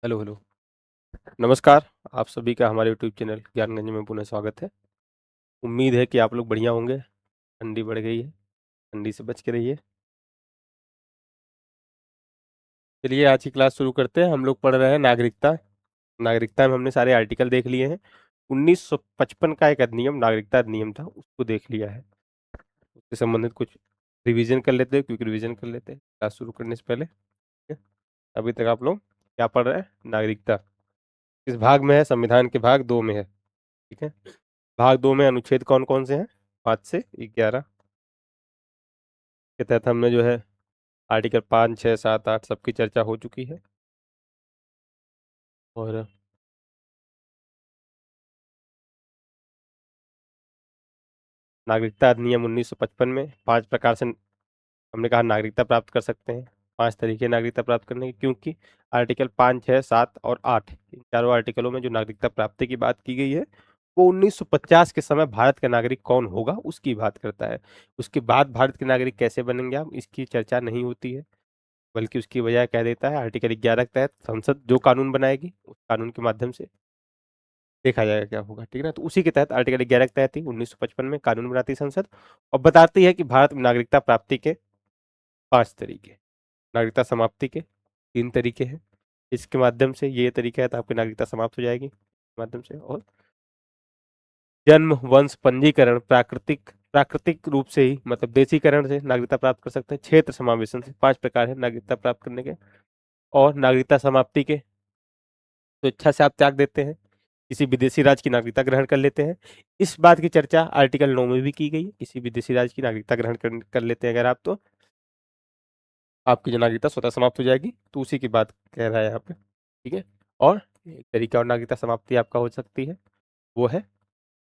Hello hello. नमस्कार। आप सभी का हमारे यूट्यूब चैनल ज्ञानगंज में पुनः स्वागत है। उम्मीद है कि आप लोग बढ़िया होंगे। ठंडी बढ़ गई है, ठंडी से बच के रहिए। चलिए आज की क्लास शुरू करते हैं। हम लोग पढ़ रहे हैं नागरिकता। नागरिकता में हमने सारे आर्टिकल देख लिए हैं। 1955 का एक अधिनियम, नागरिकता अधिनियम था, उसको देख लिया है। उससे संबंधित कुछ रिवीजन कर लेते हैं, क्विक रिवीजन कर लेते हैं क्लास शुरू करने से पहले, ठीक है? अभी तक आप लोग क्या पढ़ रहे हैं? नागरिकता किस भाग में है? संविधान के भाग 2 में है, ठीक है। भाग 2 में अनुच्छेद कौन कौन से हैं? 5 से 11 के तहत हमने जो है आर्टिकल 5, 6, 7, 8 सबकी चर्चा हो चुकी है। और नागरिकता अधिनियम 1955 में 5 प्रकार से हमने कहा नागरिकता प्राप्त कर सकते हैं। 5 तरीके नागरिकता प्राप्त करने के, क्योंकि आर्टिकल 5, 6, 7 और 8 इन चारों आर्टिकलों में जो नागरिकता प्राप्ति की बात की गई है वो 1950 के समय भारत का नागरिक कौन होगा उसकी बात करता है। उसके बाद भारत के नागरिक कैसे बनेंगे आप, इसकी चर्चा नहीं होती है, बल्कि उसकी वजह कह देता है आर्टिकल 11 के तहत संसद जो कानून बनाएगी उस कानून के माध्यम से देखा जाएगा क्या होगा, ठीक है ना। तो उसी के तहत आर्टिकल 11 के तहत ही 1955 में कानून बनाती है संसद और बताती है कि भारत में नागरिकता प्राप्ति के 5 तरीके, नागरिकता समाप्ति के 3 तरीके हैं। इसके माध्यम से ये तरीका है तो आपकी नागरिकता समाप्त हो जाएगी माध्यम से। और जन्म, वंश, पंजीकरण, प्राकृतिक प्राकृतिक रूप से ही मतलब देशीकरण से नागरिकता प्राप्त कर सकते हैं। क्षेत्र समावेशन से 5 प्रकार है नागरिकता प्राप्त करने के। और नागरिकता समाप्ति के तो इच्छा से आप त्याग देते हैं, किसी विदेशी राज्य की नागरिकता ग्रहण कर लेते हैं। इस बात की चर्चा आर्टिकल 9 में भी की गई है। किसी विदेशी राज्य की नागरिकता ग्रहण कर लेते हैं अगर आप, तो आपकी जो नागरिकता स्वतः समाप्त हो जाएगी। तो उसी की बात कह रहा है यहाँ पे, ठीक है। और एक तरीका और नागरिकता समाप्ति आपका हो सकती है, वो है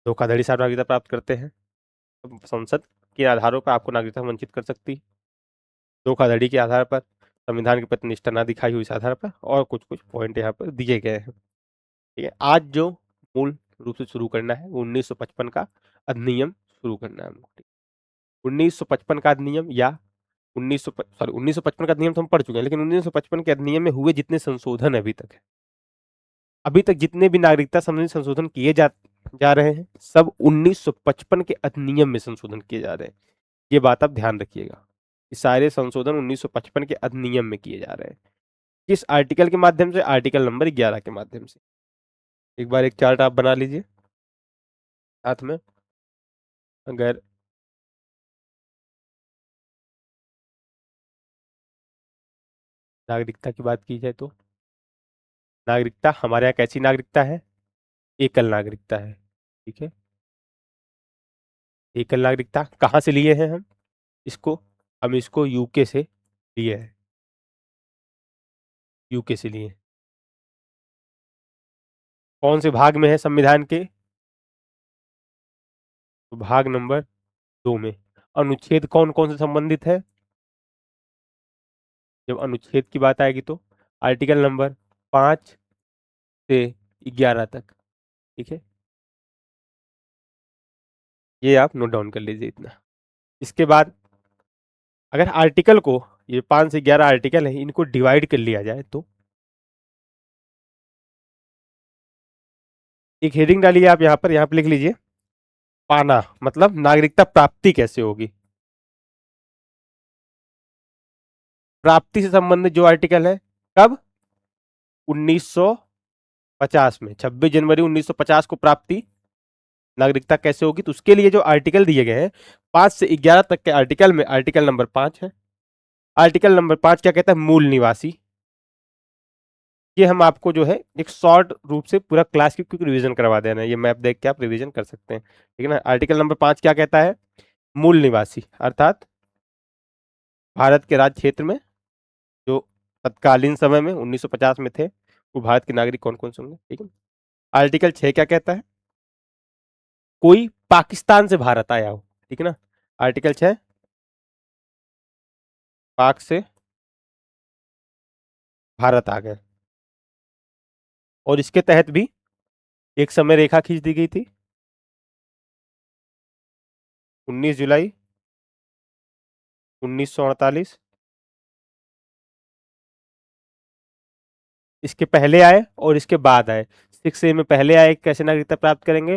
धोखाधड़ी से आप नागरिकता प्राप्त करते हैं तो संसद के आधारों पर आपको नागरिकता वंचित कर सकती है, धोखाधड़ी के आधार पर, संविधान के प्रति निष्ठा ना दिखाई हुई इस आधार पर, और कुछ कुछ पॉइंट यहाँ पर दिए गए हैं, ठीक है। आज जो मूल रूप से शुरू करना है वो 1955 का अधिनियम शुरू करना है हमको, ठीक। 1955 का अधिनियम या 1955 का अधिनियम तो हम पढ़ चुके हैं, लेकिन 1955 के अधिनियम में हुए जितने संशोधन अभी तक है, अभी तक जितने भी नागरिकता संबंधी संशोधन किए जा रहे हैं सब 1955 के अधिनियम में संशोधन किए जा रहे हैं। ये बात आप ध्यान रखिएगा, ये सारे संशोधन 1955 के अधिनियम में किए जा रहे हैं। किस आर्टिकल के माध्यम से? आर्टिकल नंबर 11 के माध्यम से। एक बार एक चार्ट आप बना लीजिए साथ में। अगर नागरिकता की बात की जाए तो नागरिकता हमारे यहाँ कैसी नागरिकता है? एकल नागरिकता है, ठीक है। एकल नागरिकता कहाँ से लिए हैं हम इसको? हम इसको यूके से लिए हैं, यूके से लिए। कौन से भाग में है संविधान के? तो भाग नंबर 2 में। अनुच्छेद कौन कौन से संबंधित है? जब अनुच्छेद की बात आएगी तो आर्टिकल नंबर 5 से 11 तक, ठीक है। ये आप नोट डाउन कर लीजिए इतना। इसके बाद अगर आर्टिकल को, ये 5 से 11 आर्टिकल है, इनको डिवाइड कर लिया जाए तो एक हेडिंग डालिए आप यहाँ पर लिख लीजिए पाना, मतलब नागरिकता प्राप्ति कैसे होगी। प्राप्ति से संबंधित जो आर्टिकल है, कब? 1950 में, 26 जनवरी 1950 को प्राप्ति नागरिकता कैसे होगी, तो उसके लिए जो आर्टिकल दिए गए हैं 5 से 11 तक के आर्टिकल में आर्टिकल नंबर 5 है। आर्टिकल नंबर 5 क्या कहता है? मूल निवासी। ये हम आपको जो है एक शॉर्ट रूप से पूरा क्लास की क्विक रिवीजन करवा देना है, ये मैप देख के आप रिवीजन कर सकते हैं, ठीक है ना। आर्टिकल नंबर 5 क्या कहता है? मूल निवासी अर्थात भारत के राज्य क्षेत्र में जो तत्कालीन समय में 1950 में थे वो भारत के नागरिक कौन कौन से होंगे, ठीक है। आर्टिकल 6 क्या कहता है? कोई पाकिस्तान से भारत आया हो, ठीक है ना। आर्टिकल 6 पाक से भारत आ गए, और इसके तहत भी एक समय रेखा खींच दी गई थी, 19 जुलाई 1948 इसके पहले आए और इसके बाद आए। 6A में पहले आए कैसे नागरिकता प्राप्त करेंगे,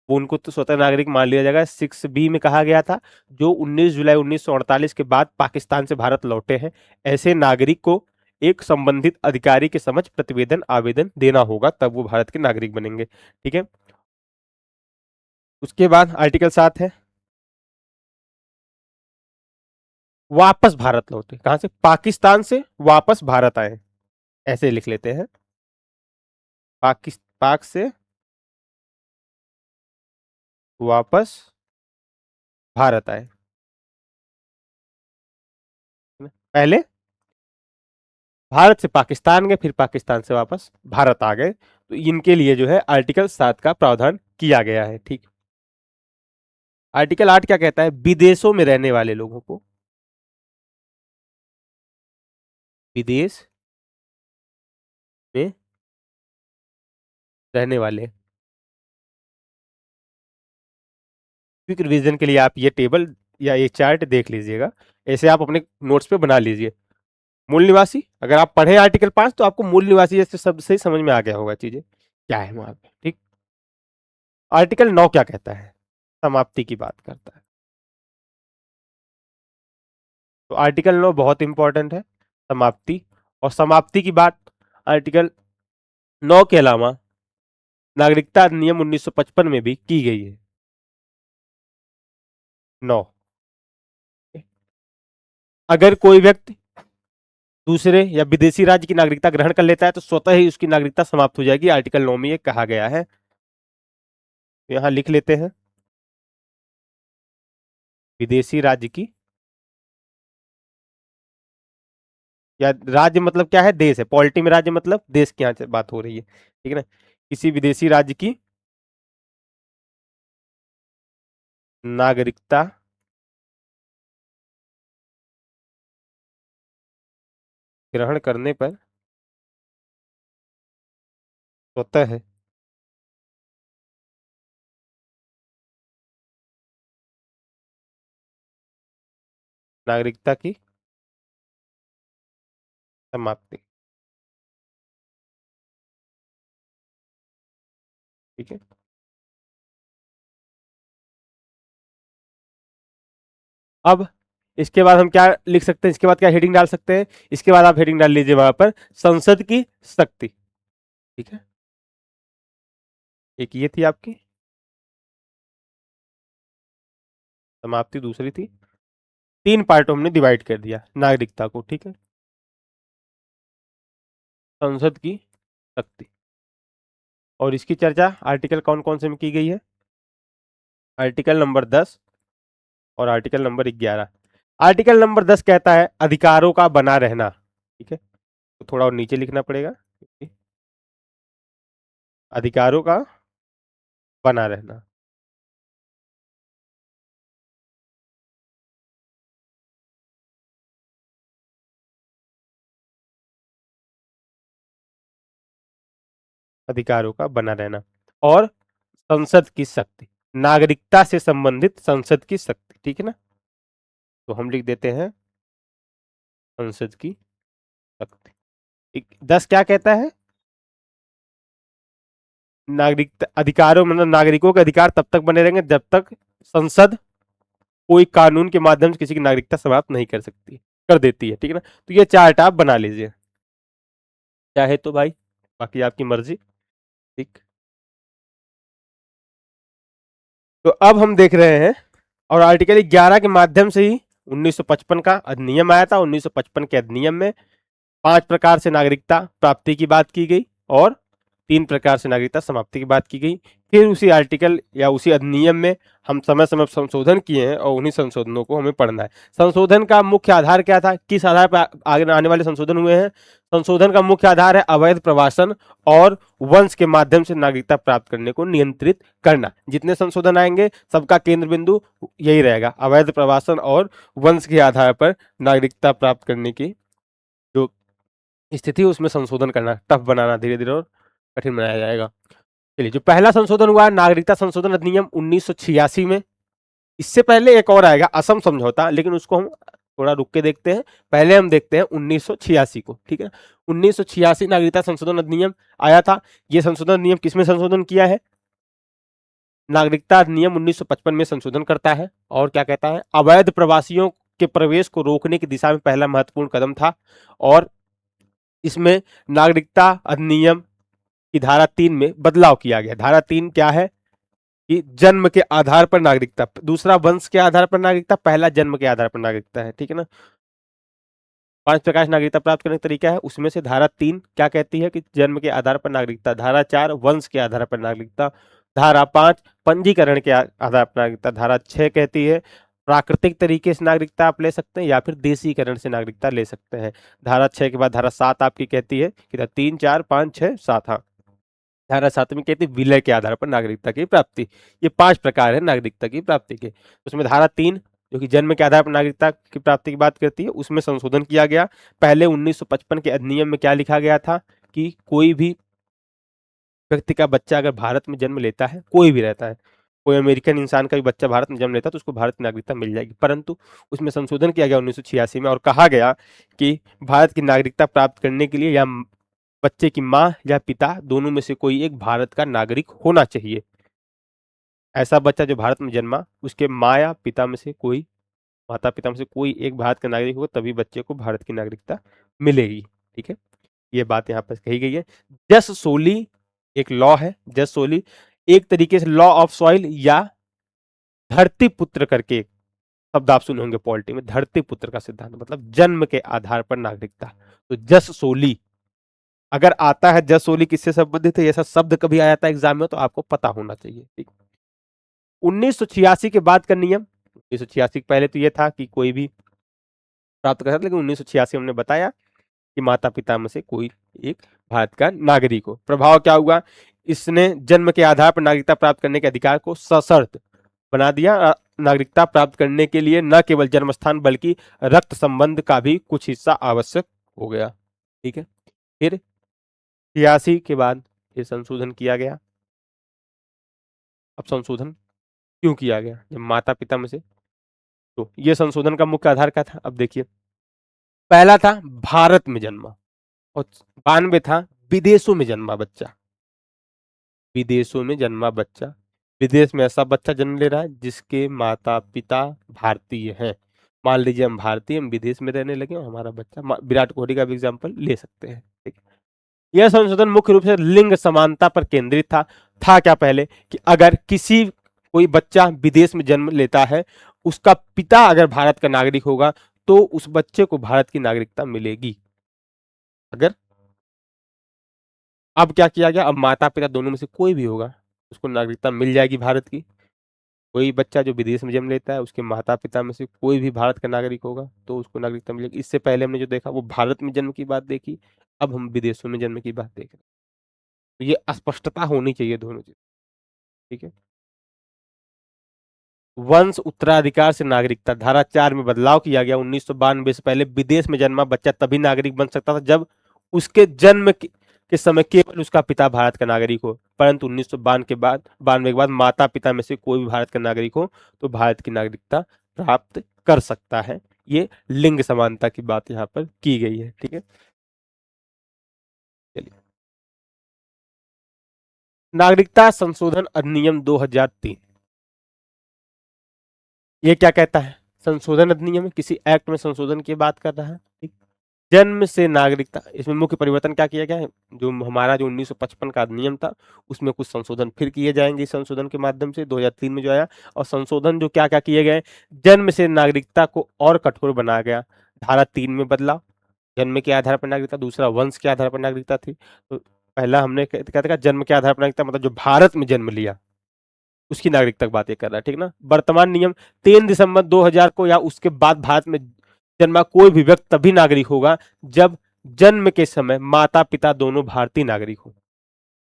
वो उनको तो स्वतंत्र नागरिक मान लिया जाएगा। 6B में कहा गया था जो 19 जुलाई 1948 के बाद पाकिस्तान से भारत लौटे हैं, ऐसे नागरिक को एक संबंधित अधिकारी के समक्ष प्रतिवेदन आवेदन देना होगा, तब वो भारत के नागरिक बनेंगे। ठीक है, उसके बाद आर्टिकल 7 है वापस भारत लौटे। कहां से? पाकिस्तान से वापस भारत आए, ऐसे लिख लेते हैं। पाक से वापस भारत आए। पहले भारत से पाकिस्तान गए, फिर पाकिस्तान से वापस भारत आ गए, तो इनके लिए जो है आर्टिकल 7 का प्रावधान किया गया है। ठीक, आर्टिकल 8 क्या कहता है? विदेशों में रहने वाले लोगों को, विदेश में रहने वाले, क्विक रिवीजन के लिए आप ये टेबल या ये चार्ट देख लीजिएगा, ऐसे आप अपने नोट्स पे बना लीजिए। मूल निवासी, अगर आप पढ़े आर्टिकल 5 तो आपको मूल निवासी जैसे शब्द से ही समझ में आ गया होगा चीजें क्या है वहां पे। ठीक, आर्टिकल 9 क्या कहता है? समाप्ति की बात करता है। तो आर्टिकल 9 बहुत इंपॉर्टेंट है, समाप्ति। और समाप्ति की बात आर्टिकल 9 के अलावा नागरिकता अधिनियम 1955 में भी की गई है। 9, अगर कोई व्यक्ति दूसरे या विदेशी राज्य की नागरिकता ग्रहण कर लेता है तो स्वतः ही उसकी नागरिकता समाप्त हो जाएगी, आर्टिकल 9 में ये कहा गया है। तो यहां लिख लेते हैं, विदेशी राज्य की, या राज्य मतलब क्या है? देश है। पॉलिटी में राज्य मतलब देश की यहाँ बात हो रही है, ठीक है ना। किसी विदेशी राज्य की नागरिकता ग्रहण करने पर स्वतः है नागरिकता की समाप्ति। ठीक है, अब इसके बाद हम क्या लिख सकते हैं? इसके बाद क्या हेडिंग डाल सकते हैं? इसके बाद आप हेडिंग डाल लीजिए वहां पर, संसद की शक्ति। ठीक है, एक ये थी आपकी समाप्ति, दूसरी थी, तीन पार्टों में डिवाइड कर दिया नागरिकता को। ठीक है, संसद की शक्ति, और इसकी चर्चा आर्टिकल कौन कौन से में की गई है? आर्टिकल नंबर 10 और आर्टिकल नंबर 11। आर्टिकल नंबर 10 कहता है अधिकारों का बना रहना। ठीक है, तो थोड़ा और नीचे लिखना पड़ेगा, अधिकारों का बना रहना। अधिकारों का बना रहना और संसद की शक्ति, नागरिकता से संबंधित संसद की शक्ति। ठीक है ना, तो हम लिख देते हैं संसद की शक्ति। 10 क्या कहता है? नागरिकता अधिकारों मतलब नागरिकों के अधिकार तब तक बने रहेंगे जब तक संसद कोई कानून के माध्यम से किसी की नागरिकता समाप्त नहीं कर सकती, कर देती है। ठीक है ना, तो ये चार्ट आप बना लीजिए, चाहे तो भाई, बाकी आपकी मर्जी। ठीक, तो अब हम देख रहे हैं, और आर्टिकल 11 के माध्यम से ही 1955 का अधिनियम आया था। 1955 के अधिनियम में 5 प्रकार से नागरिकता प्राप्ति की बात की गई और 3 प्रकार से नागरिकता समाप्ति की बात की गई। फिर उसी आर्टिकल या उसी अधिनियम में हम समय समय पर संशोधन किए हैं और उन्हीं संशोधनों को हमें पढ़ना है। संशोधन का मुख्य आधार क्या था? किस आधार पर आगे आने वाले संशोधन हुए हैं? संशोधन का मुख्य आधार है अवैध प्रवासन और वंश के माध्यम से नागरिकता प्राप्त करने को नियंत्रित करना। जितने संशोधन आएंगे सबका केंद्र बिंदु यही रहेगा, अवैध प्रवासन और वंश के आधार पर नागरिकता प्राप्त करने की जो स्थिति उसमें संशोधन करना, टफ बनाना, धीरे धीरे और कठिन बनाया जाएगा। चलिए, जो पहला संशोधन हुआ नागरिकता संशोधन अधिनियम 1986 में। इससे पहले एक और आएगा असम समझौता, लेकिन उसको हम थोड़ा रुक के देखते हैं। पहले हम देखते हैं 1986 को, ठीक है। 1986 नागरिकता संशोधन अधिनियम आया था। ये संशोधन अधिनियम किसमें संशोधन किया है? नागरिकता अधिनियम 1955 में संशोधन करता है और क्या कहता है, अवैध प्रवासियों के प्रवेश को रोकने की दिशा में पहला महत्वपूर्ण कदम था। और इसमें नागरिकता अधिनियम की धारा 3 में बदलाव किया गया। धारा 3 क्या है कि जन्म के आधार पर नागरिकता, दूसरा वंश के आधार पर नागरिकता, पहला जन्म के आधार पर नागरिकता है, ठीक है ना। 5 प्रकार से नागरिकता प्राप्त करने का तरीका है, उसमें से धारा 3 क्या कहती है कि जन्म के आधार पर नागरिकता, धारा 4 वंश के आधार पर नागरिकता, धारा 5 पंजीकरण के आधार पर नागरिकता, धारा 6 कहती है प्राकृतिक तरीके से नागरिकता आप ले सकते हैं या फिर देशीकरण से नागरिकता ले सकते हैं। धारा 6 के बाद धारा 7 आपकी कहती है कि 3, 4, 5, 6, 7, हाँ, धारा 7 में कहती है विलय के आधार पर नागरिकता की प्राप्ति। ये 5 प्रकार है नागरिकता की प्राप्ति के। उसमें धारा 3 जो कि जन्म के आधार पर नागरिकता की प्राप्ति की बात करती है, उसमें संशोधन किया गया। पहले 1955 के अधिनियम में क्या लिखा गया था कि कोई भी व्यक्ति का बच्चा अगर भारत में जन्म लेता है, कोई भी रहता है, कोई अमेरिकन इंसान का भी बच्चा भारत में जन्म लेता है तो उसको भारत की नागरिकता मिल जाएगी। परंतु उसमें संशोधन किया गया 1986 में और कहा गया कि भारत की नागरिकता प्राप्त करने के लिए या बच्चे की माँ या पिता दोनों में से कोई एक भारत का नागरिक होना चाहिए। ऐसा बच्चा जो भारत में जन्मा, उसके माँ या पिता में से कोई, माता पिता में से कोई एक भारत का नागरिक होगा, तभी बच्चे को भारत की नागरिकता मिलेगी, ठीक है। ये बात यहाँ पर कही गई है। जस सोली एक लॉ है, जस सोली एक तरीके से लॉ ऑफ सॉइल या धरती पुत्र करके शब्द आप सुने होंगे पॉलिटी में, धरती पुत्र का सिद्धांत, मतलब जन्म के आधार पर नागरिकता। तो जस सोली अगर आता है, जस सोली किससे संबंधित है, ऐसा शब्द कभी आया था एग्जाम में तो आपको पता होना चाहिए, ठीक। 1986 के बाद का नियम, 1986 पहले तो ये था कि कोई भी प्राप्त कर सकता, लेकिन 1986 हमने बताया कि माता पिता में से कोई एक भारत का नागरिक हो। प्रभाव क्या हुआ, इसने जन्म के आधार पर नागरिकता प्राप्त करने के अधिकार को सशर्त बना दिया। नागरिकता प्राप्त करने के लिए न केवल जन्म स्थान बल्कि रक्त संबंध का भी कुछ हिस्सा आवश्यक हो गया, ठीक है। फिर 86 के बाद ये संशोधन किया गया। अब संशोधन क्यों किया गया, जब माता पिता में से, तो ये संशोधन का मुख्य आधार क्या था, अब देखिए। पहला था भारत में जन्मा और 92 था विदेशों में जन्मा बच्चा। विदेशों में जन्मा बच्चा, विदेश में ऐसा बच्चा जन्म ले रहा है जिसके माता पिता भारतीय हैं। मान लीजिए हम भारतीय, हम विदेश में रहने लगे और हमारा बच्चा, विराट कोहली का भी एग्जाम्पल ले सकते हैं, ठीक। यह संशोधन मुख्य रूप से लिंग समानता पर केंद्रित था क्या पहले कि अगर किसी कोई बच्चा विदेश में जन्म लेता है, उसका पिता अगर भारत का नागरिक होगा तो उस बच्चे को भारत की नागरिकता मिलेगी। अगर अब क्या किया गया, अब माता पिता दोनों में से कोई भी होगा उसको नागरिकता मिल जाएगी भारत की। कोई बच्चा जो विदेश में जन्म लेता है, उसके माता पिता में से कोई भी भारत का नागरिक होगा तो उसको नागरिकता मिलेगी। इससे पहले हमने जो देखा वो भारत में जन्म की बात देखी, अब हम विदेशों में जन्म की बात देख रहे हैं। तो ये स्पष्टता होनी चाहिए दोनों चीज, ठीक है। वंश उत्तराधिकार से नागरिकता, धारा 4 में बदलाव किया गया। 1992 से पहले विदेश में जन्मा बच्चा तभी नागरिक बन सकता था जब उसके जन्म के समय केवल उसका पिता भारत का नागरिक हो। परंतु 1992 के बाद माता पिता में से कोई भी भारत का नागरिक हो तो भारत की नागरिकता प्राप्त कर सकता है। ये लिंग समानता की बात यहाँ पर की गई है, ठीक है। चलिए, नागरिकता संशोधन अधिनियम 2003, ये क्या कहता है, संशोधन अधिनियम में किसी एक्ट में संशोधन की बात कर रहा है, ठीक। जन्म से नागरिकता, इसमें मुख्य परिवर्तन क्या किया गया है, जो हमारा जो 1955 का अधिनियम था उसमें कुछ संशोधन फिर किए जाएंगे इस संशोधन के माध्यम से 2003 में जो आया। और संशोधन जो क्या क्या किए गए, जन्म से नागरिकता को और कठोर बनाया गया। धारा 3 में बदलाव, जन्म के आधार पर नागरिकता, दूसरा वंश के आधार पर नागरिकता थी। तो पहला हमने क्या था, जन्म के आधार पर नागरिकता मतलब जो भारत में जन्म लिया उसकी नागरिकता की बात कर रहा है, ठीक ना। वर्तमान नियम 3 दिसंबर 2000 को या उसके बाद भारत में जन्मा कोई भी व्यक्ति तभी नागरिक होगा जब जन्म के समय माता पिता दोनों भारतीय नागरिक हो।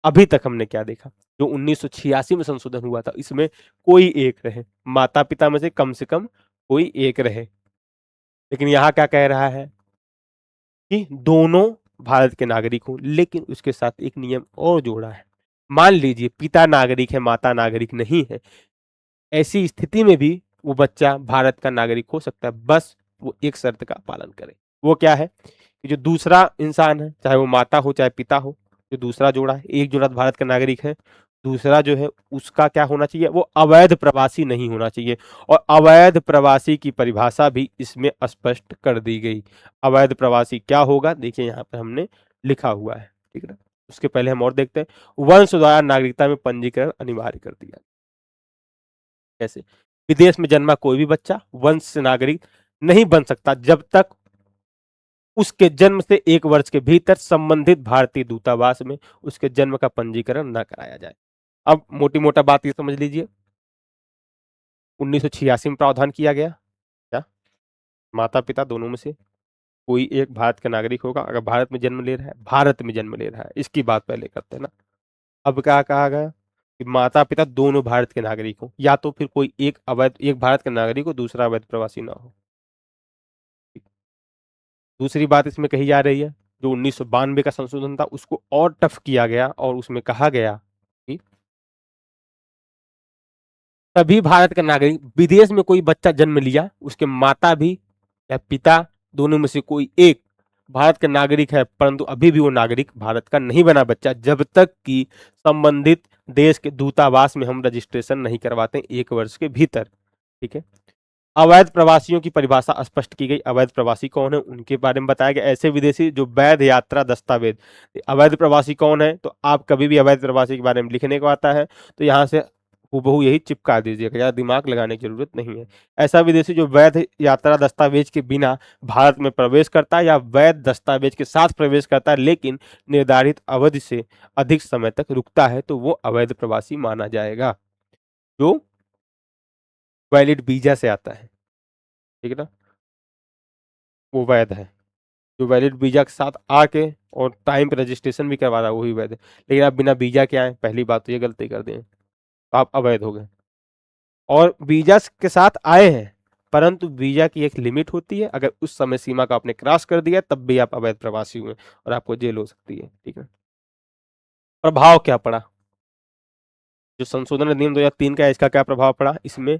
अभी तक हमने क्या देखा, जो 1986 में संशोधन हुआ था इसमें कोई एक रहे, माता पिता में से कम कोई एक रहे। लेकिन यहाँ क्या कह रहा है कि दोनों भारत के नागरिक हो, लेकिन उसके साथ एक नियम और जोड़ा है। मान लीजिए पिता नागरिक है, माता नागरिक नहीं है, ऐसी स्थिति में भी वो बच्चा भारत का नागरिक हो सकता है, बस वो एक शर्त का पालन करे। वो क्या है कि जो दूसरा इंसान है, चाहे वो माता हो चाहे पिता हो, जो दूसरा जोड़ा है, एक जोड़ा भारत का नागरिक है, दूसरा जो है उसका क्या होना चाहिए, वो अवैध प्रवासी नहीं होना चाहिए। और अवैध प्रवासी की परिभाषा भी इसमें स्पष्ट कर दी गई। अवैध प्रवासी क्या होगा, देखिए यहाँ पे हमने लिखा हुआ है, ठीक है ना। उसके पहले हम और देखते हैं, वंश द्वारा नागरिकता में पंजीकरण अनिवार्य कर दिया। कैसे? विदेश में जन्मा कोई भी बच्चा वंश से नागरिक नहीं बन सकता जब तक उसके जन्म से 1 वर्ष के भीतर संबंधित भारतीय दूतावास में उसके जन्म का पंजीकरण न कराया जाए। अब मोटी मोटा बात ये समझ लीजिए, 1986 में प्रावधान किया गया, क्या माता पिता दोनों में से कोई एक भारत का नागरिक होगा अगर भारत में जन्म ले रहा है, भारत में जन्म ले रहा है, इसकी बात पहले करते हैं ना। अब क्या कहा गया कि माता पिता दोनों भारत के नागरिक हो, या तो फिर कोई एक अवैध, एक भारत का नागरिक हो दूसरा अवैध प्रवासी ना हो। दूसरी बात इसमें कही जा रही है, जो 1992 का संशोधन था उसको और टफ किया गया और उसमें कहा गया कि तभी भारत का नागरिक, विदेश में कोई बच्चा जन्म लिया उसके माता भी या पिता दोनों में से कोई एक भारत का नागरिक है, परंतु अभी भी वो नागरिक भारत का नहीं बना बच्चा जब तक कि संबंधित देश के दूतावास में हम रजिस्ट्रेशन नहीं करवाते 1 वर्ष के भीतर। ठीक है। अवैध प्रवासियों की परिभाषा स्पष्ट की गई। अवैध प्रवासी कौन है उनके बारे में बताया गया, ऐसे विदेशी जो वैध यात्रा दस्तावेज। अवैध प्रवासी कौन है, तो आप कभी भी अवैध प्रवासी के बारे में लिखने को आता है तो यहाँ से हूबहू यही चिपका दीजिएगा, ज़्यादा दिमाग लगाने की जरूरत नहीं है। ऐसा विदेशी जो वैध यात्रा दस्तावेज के बिना भारत में प्रवेश करता है या वैध दस्तावेज के साथ प्रवेश करता है लेकिन निर्धारित अवधि से अधिक समय तक रुकता है तो वो अवैध प्रवासी माना जाएगा, जो वैलिड वीजा से आता है। ठीक है ना, वो वैध है। जो वैलिड वीजा के साथ आके और टाइम पे रजिस्ट्रेशन भी करवा रहा है वही वैध है। लेकिन आप बिना वीजा के आए, पहली बात तो ये गलती कर दें, तो आप अवैध हो गए। और वीजा के साथ आए हैं परंतु वीजा की एक लिमिट होती है, अगर उस समय सीमा का आपने क्रॉस कर दिया तब भी आप अवैध प्रवासी हुए और आपको जेल हो सकती है। ठीक है। प्रभाव क्या पड़ा, जो संशोधन नियम 2003 का है इसका क्या प्रभाव पड़ा, इसमें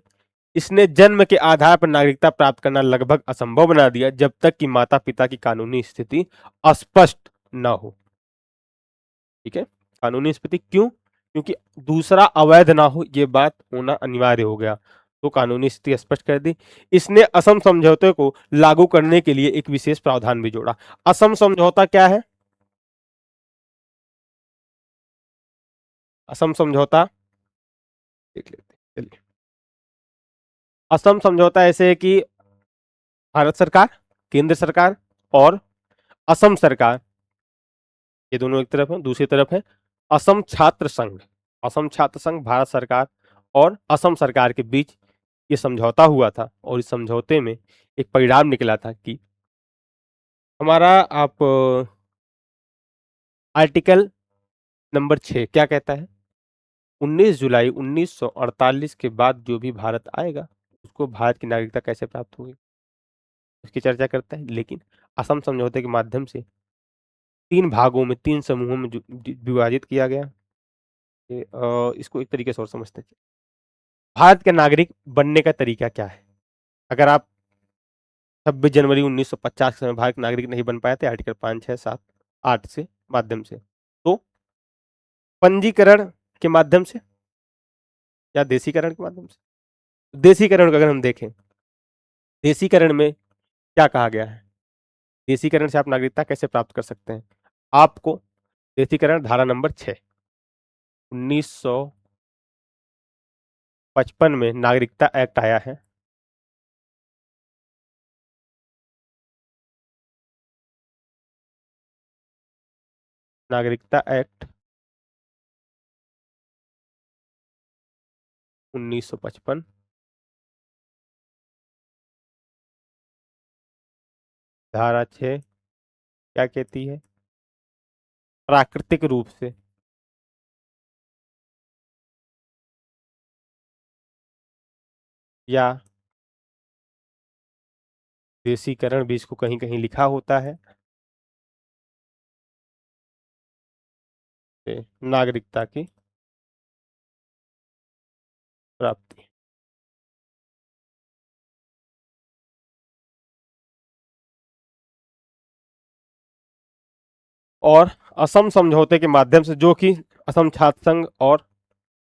इसने जन्म के आधार पर नागरिकता प्राप्त करना लगभग असंभव बना दिया जब तक कि माता पिता की कानूनी स्थिति स्पष्ट न हो। ठीक है, कानूनी स्थिति क्यों, क्योंकि दूसरा अवैध ना हो ये बात होना अनिवार्य हो गया, तो कानूनी स्थिति स्पष्ट कर दी। इसने असम समझौते को लागू करने के लिए एक विशेष प्रावधान भी जोड़ा। असम समझौता क्या है, असम समझौता देख लेते हैं, चलिए। असम समझौता ऐसे है कि भारत सरकार, केंद्र सरकार और असम सरकार, ये दोनों एक तरफ है, दूसरी तरफ है असम छात्र संघ। असम छात्र संघ, भारत सरकार और असम सरकार के बीच ये समझौता हुआ था और इस समझौते में एक परिणाम निकला था कि हमारा आप आर्टिकल नंबर 6 क्या कहता है, 19 जुलाई 1948 के बाद जो भी भारत आएगा उसको भारत की नागरिकता कैसे प्राप्त होगी उसकी चर्चा करता है। लेकिन असम समझौते के माध्यम से 3 भागों में, 3 समूहों में विभाजित किया गया। इसको एक तरीके से और समझते हैं, भारत के नागरिक बनने का तरीका क्या है। अगर आप 26 जनवरी 1950 के समय भारत के नागरिक नहीं बन पाए थे आर्टिकल 5, 6, 7, 8 से माध्यम से, तो पंजीकरण के माध्यम से या देशीकरण के माध्यम से। देशीकरण को अगर हम देखें, देशीकरण में क्या कहा गया है, देशीकरण से आप नागरिकता कैसे प्राप्त कर सकते हैं। आपको देशीकरण धारा नंबर 6 1955 में नागरिकता एक्ट आया है। नागरिकता एक्ट 1955 धारा 6 क्या कहती है, प्राकृतिक रूप से या देशीकरण भी इसको कहीं कहीं लिखा होता है, नागरिकता की प्राप्ति। और असम समझौते के माध्यम से, जो कि असम छात्र संघ और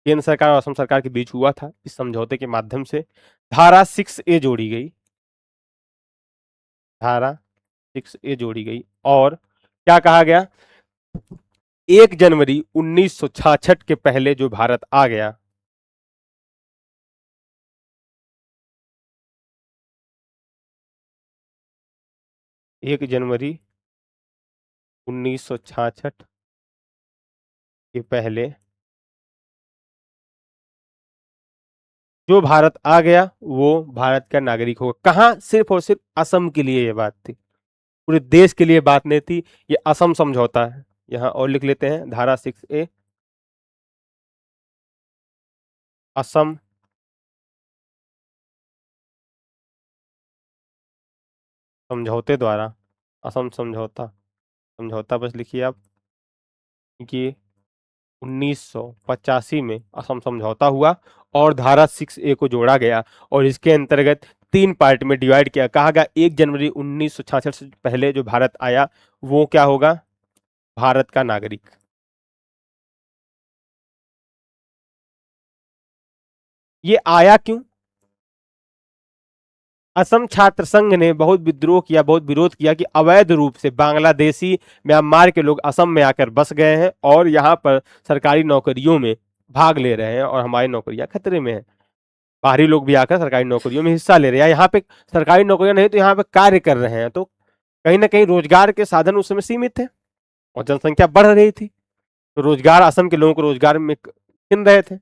केंद्र सरकार और असम सरकार के बीच हुआ था, इस समझौते के माध्यम से धारा 6A जोड़ी गई, धारा 6A जोड़ी गई। और क्या कहा गया, 1 जनवरी 1966 के पहले जो भारत आ गया, 1 जनवरी 1966 के पहले जो भारत आ गया वो भारत का नागरिक होगा। कहाँ, सिर्फ और सिर्फ असम के लिए ये बात थी, पूरे देश के लिए बात नहीं थी। ये असम समझौता है, यहाँ और लिख लेते हैं धारा 6A, असम समझौते द्वारा, असम समझौता, समझौता बस लिखिए आप, कि 1985 में असम समझौता हुआ और धारा 6A को जोड़ा गया और इसके अंतर्गत 3 पार्ट में डिवाइड किया। कहा गया 1 जनवरी 1966 से पहले जो भारत आया वो क्या होगा, भारत का नागरिक। ये आया क्यों, असम छात्र संघ ने बहुत विद्रोह किया, बहुत विरोध किया कि अवैध रूप से बांग्लादेशी, म्यांमार के लोग असम में आकर बस गए हैं और यहाँ पर सरकारी नौकरियों में भाग ले रहे हैं और हमारी नौकरियां खतरे में हैं। बाहरी लोग भी आकर सरकारी नौकरियों में हिस्सा ले रहे हैं, यहाँ पे सरकारी नौकरियां नहीं तो यहाँ पे कार्य कर रहे हैं, तो कहीं ना कहीं रोजगार के साधन उस समय सीमित थे और जनसंख्या बढ़ रही थी, तो रोजगार, असम के लोगों को रोजगार में छिन रहे थे।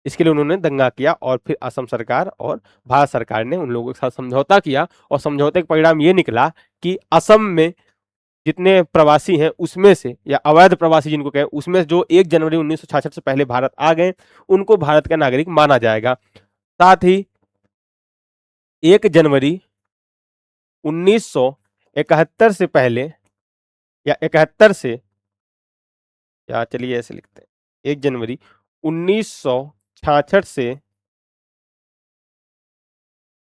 इसके लिए उन्होंने दंगा किया और फिर असम सरकार और भारत सरकार ने उन लोगों के साथ समझौता किया और समझौते का परिणाम ये निकला कि असम में जितने प्रवासी हैं उसमें से, या अवैध प्रवासी जिनको कहें, उसमें जो 1 जनवरी 1966 से पहले भारत आ गए उनको भारत का नागरिक माना जाएगा। साथ ही 1 जनवरी 1971 से पहले, या 71 से, या चलिए ऐसे लिखते हैं, 1 जनवरी 1966 से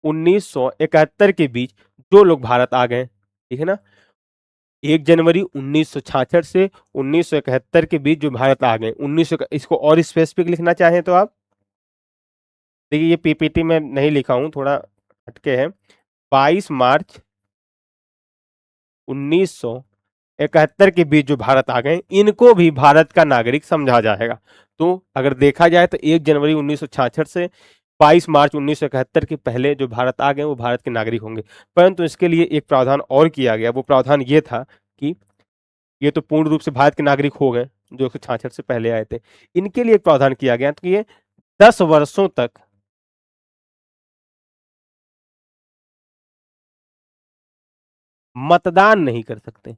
1971 के बीच जो लोग भारत आ गए, ठीक है ना, 1 जनवरी 1966 से 1971 के बीच जो भारत आ गए, 1900, इसको और स्पेसिफिक लिखना चाहें तो आप देखिए, ये पीपीटी में नहीं लिखा हूं, थोड़ा हटके है, 22 मार्च 1971 के बीच जो भारत आ गए इनको भी भारत का नागरिक समझा जाएगा। तो अगर देखा जाए तो 1 जनवरी 1966 से 22 मार्च 1971 के पहले जो भारत आ गए वो भारत के नागरिक होंगे। परंतु इसके लिए एक प्रावधान और किया गया, वो प्रावधान ये था कि ये तो पूर्ण रूप से भारत के नागरिक हो गए जो 166 से पहले आए थे, इनके लिए एक प्रावधान किया गया तो ये 10 वर्षों तक मतदान नहीं कर सकते।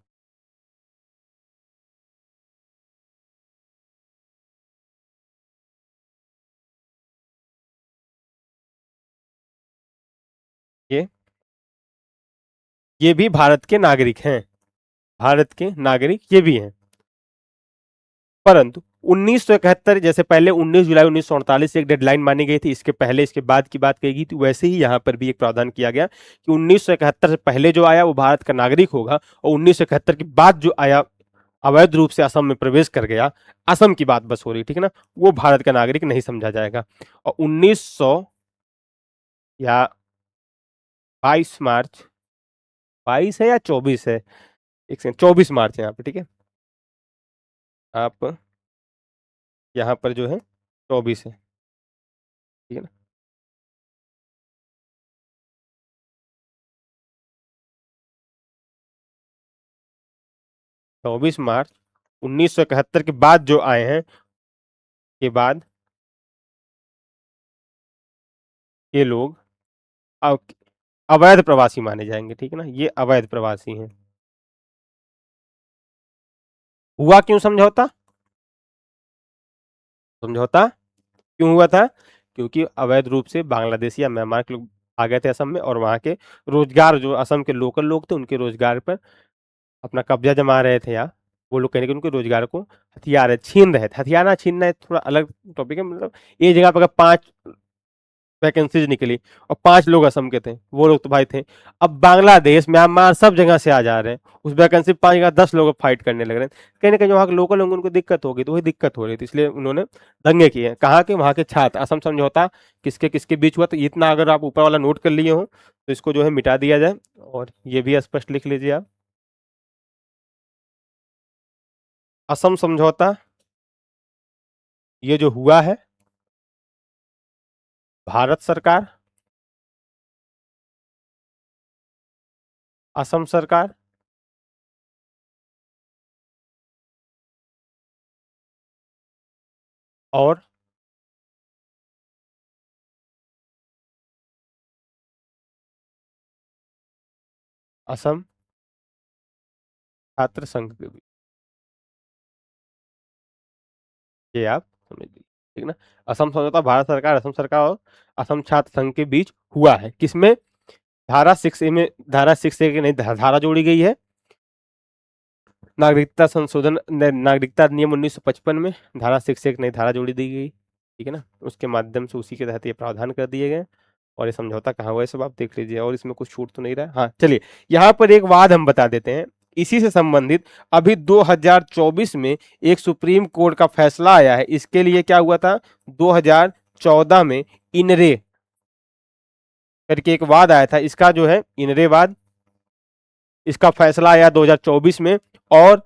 ये ये भी भारत के नागरिक हैं, भारत के नागरिक ये भी हैं। परंतु 1971, जैसे पहले 19 जुलाई 1948 से एक डेडलाइन मानी गई थी, इसके पहले इसके बाद की बात कही गई थी, वैसे ही यहाँ पर भी एक प्रावधान किया गया कि 1971 से पहले जो आया वो भारत का नागरिक होगा और 1971 के बाद जो आया अवैध रूप से असम में प्रवेश कर गया, असम की बात बस हो रही, ठीक है ना, वो भारत का नागरिक नहीं समझा जाएगा। और 1900 या 22 मार्च, 22 है या 24 है, एक सेकंड, 24 मार्च है यहाँ पे, ठीक है, आप यहाँ पर जो है 24 है, ठीक है ना, 24 मार्च 1971 के बाद जो आए हैं के बाद ये लोग अवैध प्रवासी माने जाएंगे, ठीक है ना, ये अवैध प्रवासी हैं। हुआ क्यों समझौता, समझौता क्यों हुआ था, क्योंकि अवैध रूप से बांग्लादेशी या म्यांमार के लोग आ गए थे असम में और वहां के रोजगार, जो असम के लोकल लोग थे उनके रोजगार पर अपना कब्जा जमा रहे थे, या वो लोग कहीं ना कहीं उनके रोजगार को हथियार छीन रहे थे। हथियार छीनना थोड़ा अलग टॉपिक है, मतलब ये जगह पर अगर 5 वैकेंसीज निकली और 5 लोग असम के थे, वो लोग तो भाई थे। अब बांग्लादेश, म्यांमार सब जगह से आ जा रहे हैं, उस वैकेंसी 5 का 10 लोग फाइट करने लग रहे हैं। कहीं ना कहीं वहाँ के लोकल लोगों को उनको दिक्कत होगी, तो वही दिक्कत हो रही थी, इसलिए उन्होंने दंगे किए हैं। कहाँ के? वहाँ के छात्र। असम समझौता किसके किसके बीच हुआ, तो इतना अगर आप ऊपर वाला नोट कर लिए हो तो इसको जो है मिटा दिया जाए, और ये भी स्पष्ट लिख लीजिए आप। असम समझौता ये जो हुआ है, भारत सरकार, असम सरकार और असम छात्र संघ के बीच, ये आप समझ लीजिए, ठीक ना। असम समझौता भारत सरकार, असम सरकार और असम छात्र संघ के बीच हुआ है। किसमें? धारा 6A में, धारा 6A की नई धारा जोड़ी गई है, नागरिकता संशोधन नागरिकता अधिनियम 1955 में धारा 6A एक नई धारा जोड़ी दी गई, ठीक है ना। उसके माध्यम से उसी के तहत ये प्रावधान कर दिए गए। और ये समझौता कहाँ हुआ है सब आप देख लीजिए, और इसमें कुछ छूट तो नहीं रहा। हाँ चलिए, यहाँ पर एक वाद हम बता देते हैं इसी से संबंधित। अभी 2024 में एक सुप्रीम कोर्ट का फैसला आया है, इसके लिए क्या हुआ था, 2014 में इनरे करके एक वाद आया था, इसका जो है इनरे वाद, इसका फैसला आया 2024 में। और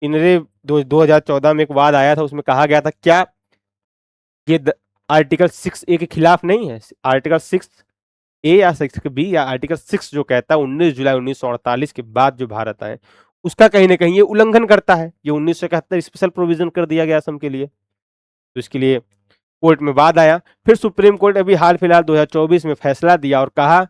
इनरे 2014 में एक वाद आया था, उसमें कहा गया था क्या, ये आर्टिकल 6A के खिलाफ नहीं है। आर्टिकल 6A या 6B या आर्टिकल 6 जो कहता है 19 जुलाई 1948 के बाद जो भारत आए, उसका कहीं ना कहीं ये उल्लंघन करता है। ये 1971 स्पेशल प्रोविजन कर दिया गया असम के लिए, तो इसके लिए कोर्ट में वाद आया। फिर सुप्रीम कोर्ट अभी हाल फिलहाल 2024 में फैसला दिया और कहा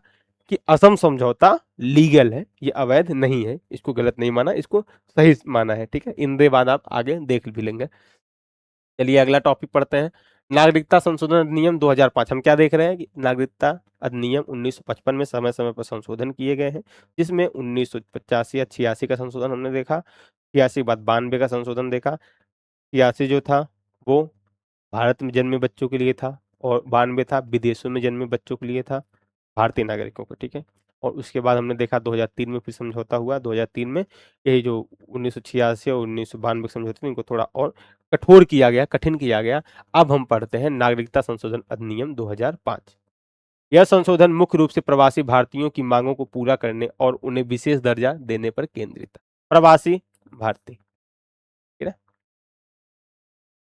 कि असम समझौता लीगल है, ये अवैध नहीं है, इसको गलत नहीं माना, इसको सही माना है, ठीक है। इन बाद आप आगे देख भी लेंगे। चलिए अगला टॉपिक पढ़ते हैं, नागरिकता संशोधन अधिनियम 2005। हम क्या देख रहे हैं कि नागरिकता अधिनियम 1955 में समय समय पर संशोधन किए गए हैं, जिसमें 1985 या 86 का संशोधन हमने देखा, 86 के बाद 92 का संशोधन देखा। 86 जो था वो भारत में जन्मे बच्चों के लिए था, और 92 था विदेशों में जन्मे बच्चों के लिए था, भारतीय नागरिकों को, ठीक है। और उसके बाद हमने देखा 2003 में फिर समझौता हुआ। 2003 में यही जो 1986 और 1992 समझौते थे, इनको थोड़ा और कठोर किया गया, कठिन किया गया। अब हम पढ़ते हैं नागरिकता संशोधन अधिनियम 2005। यह संशोधन मुख्य रूप से प्रवासी भारतीयों की मांगों को पूरा करने और उन्हें विशेष दर्जा देने पर केंद्रित था। प्रवासी भारतीय, ठीक है।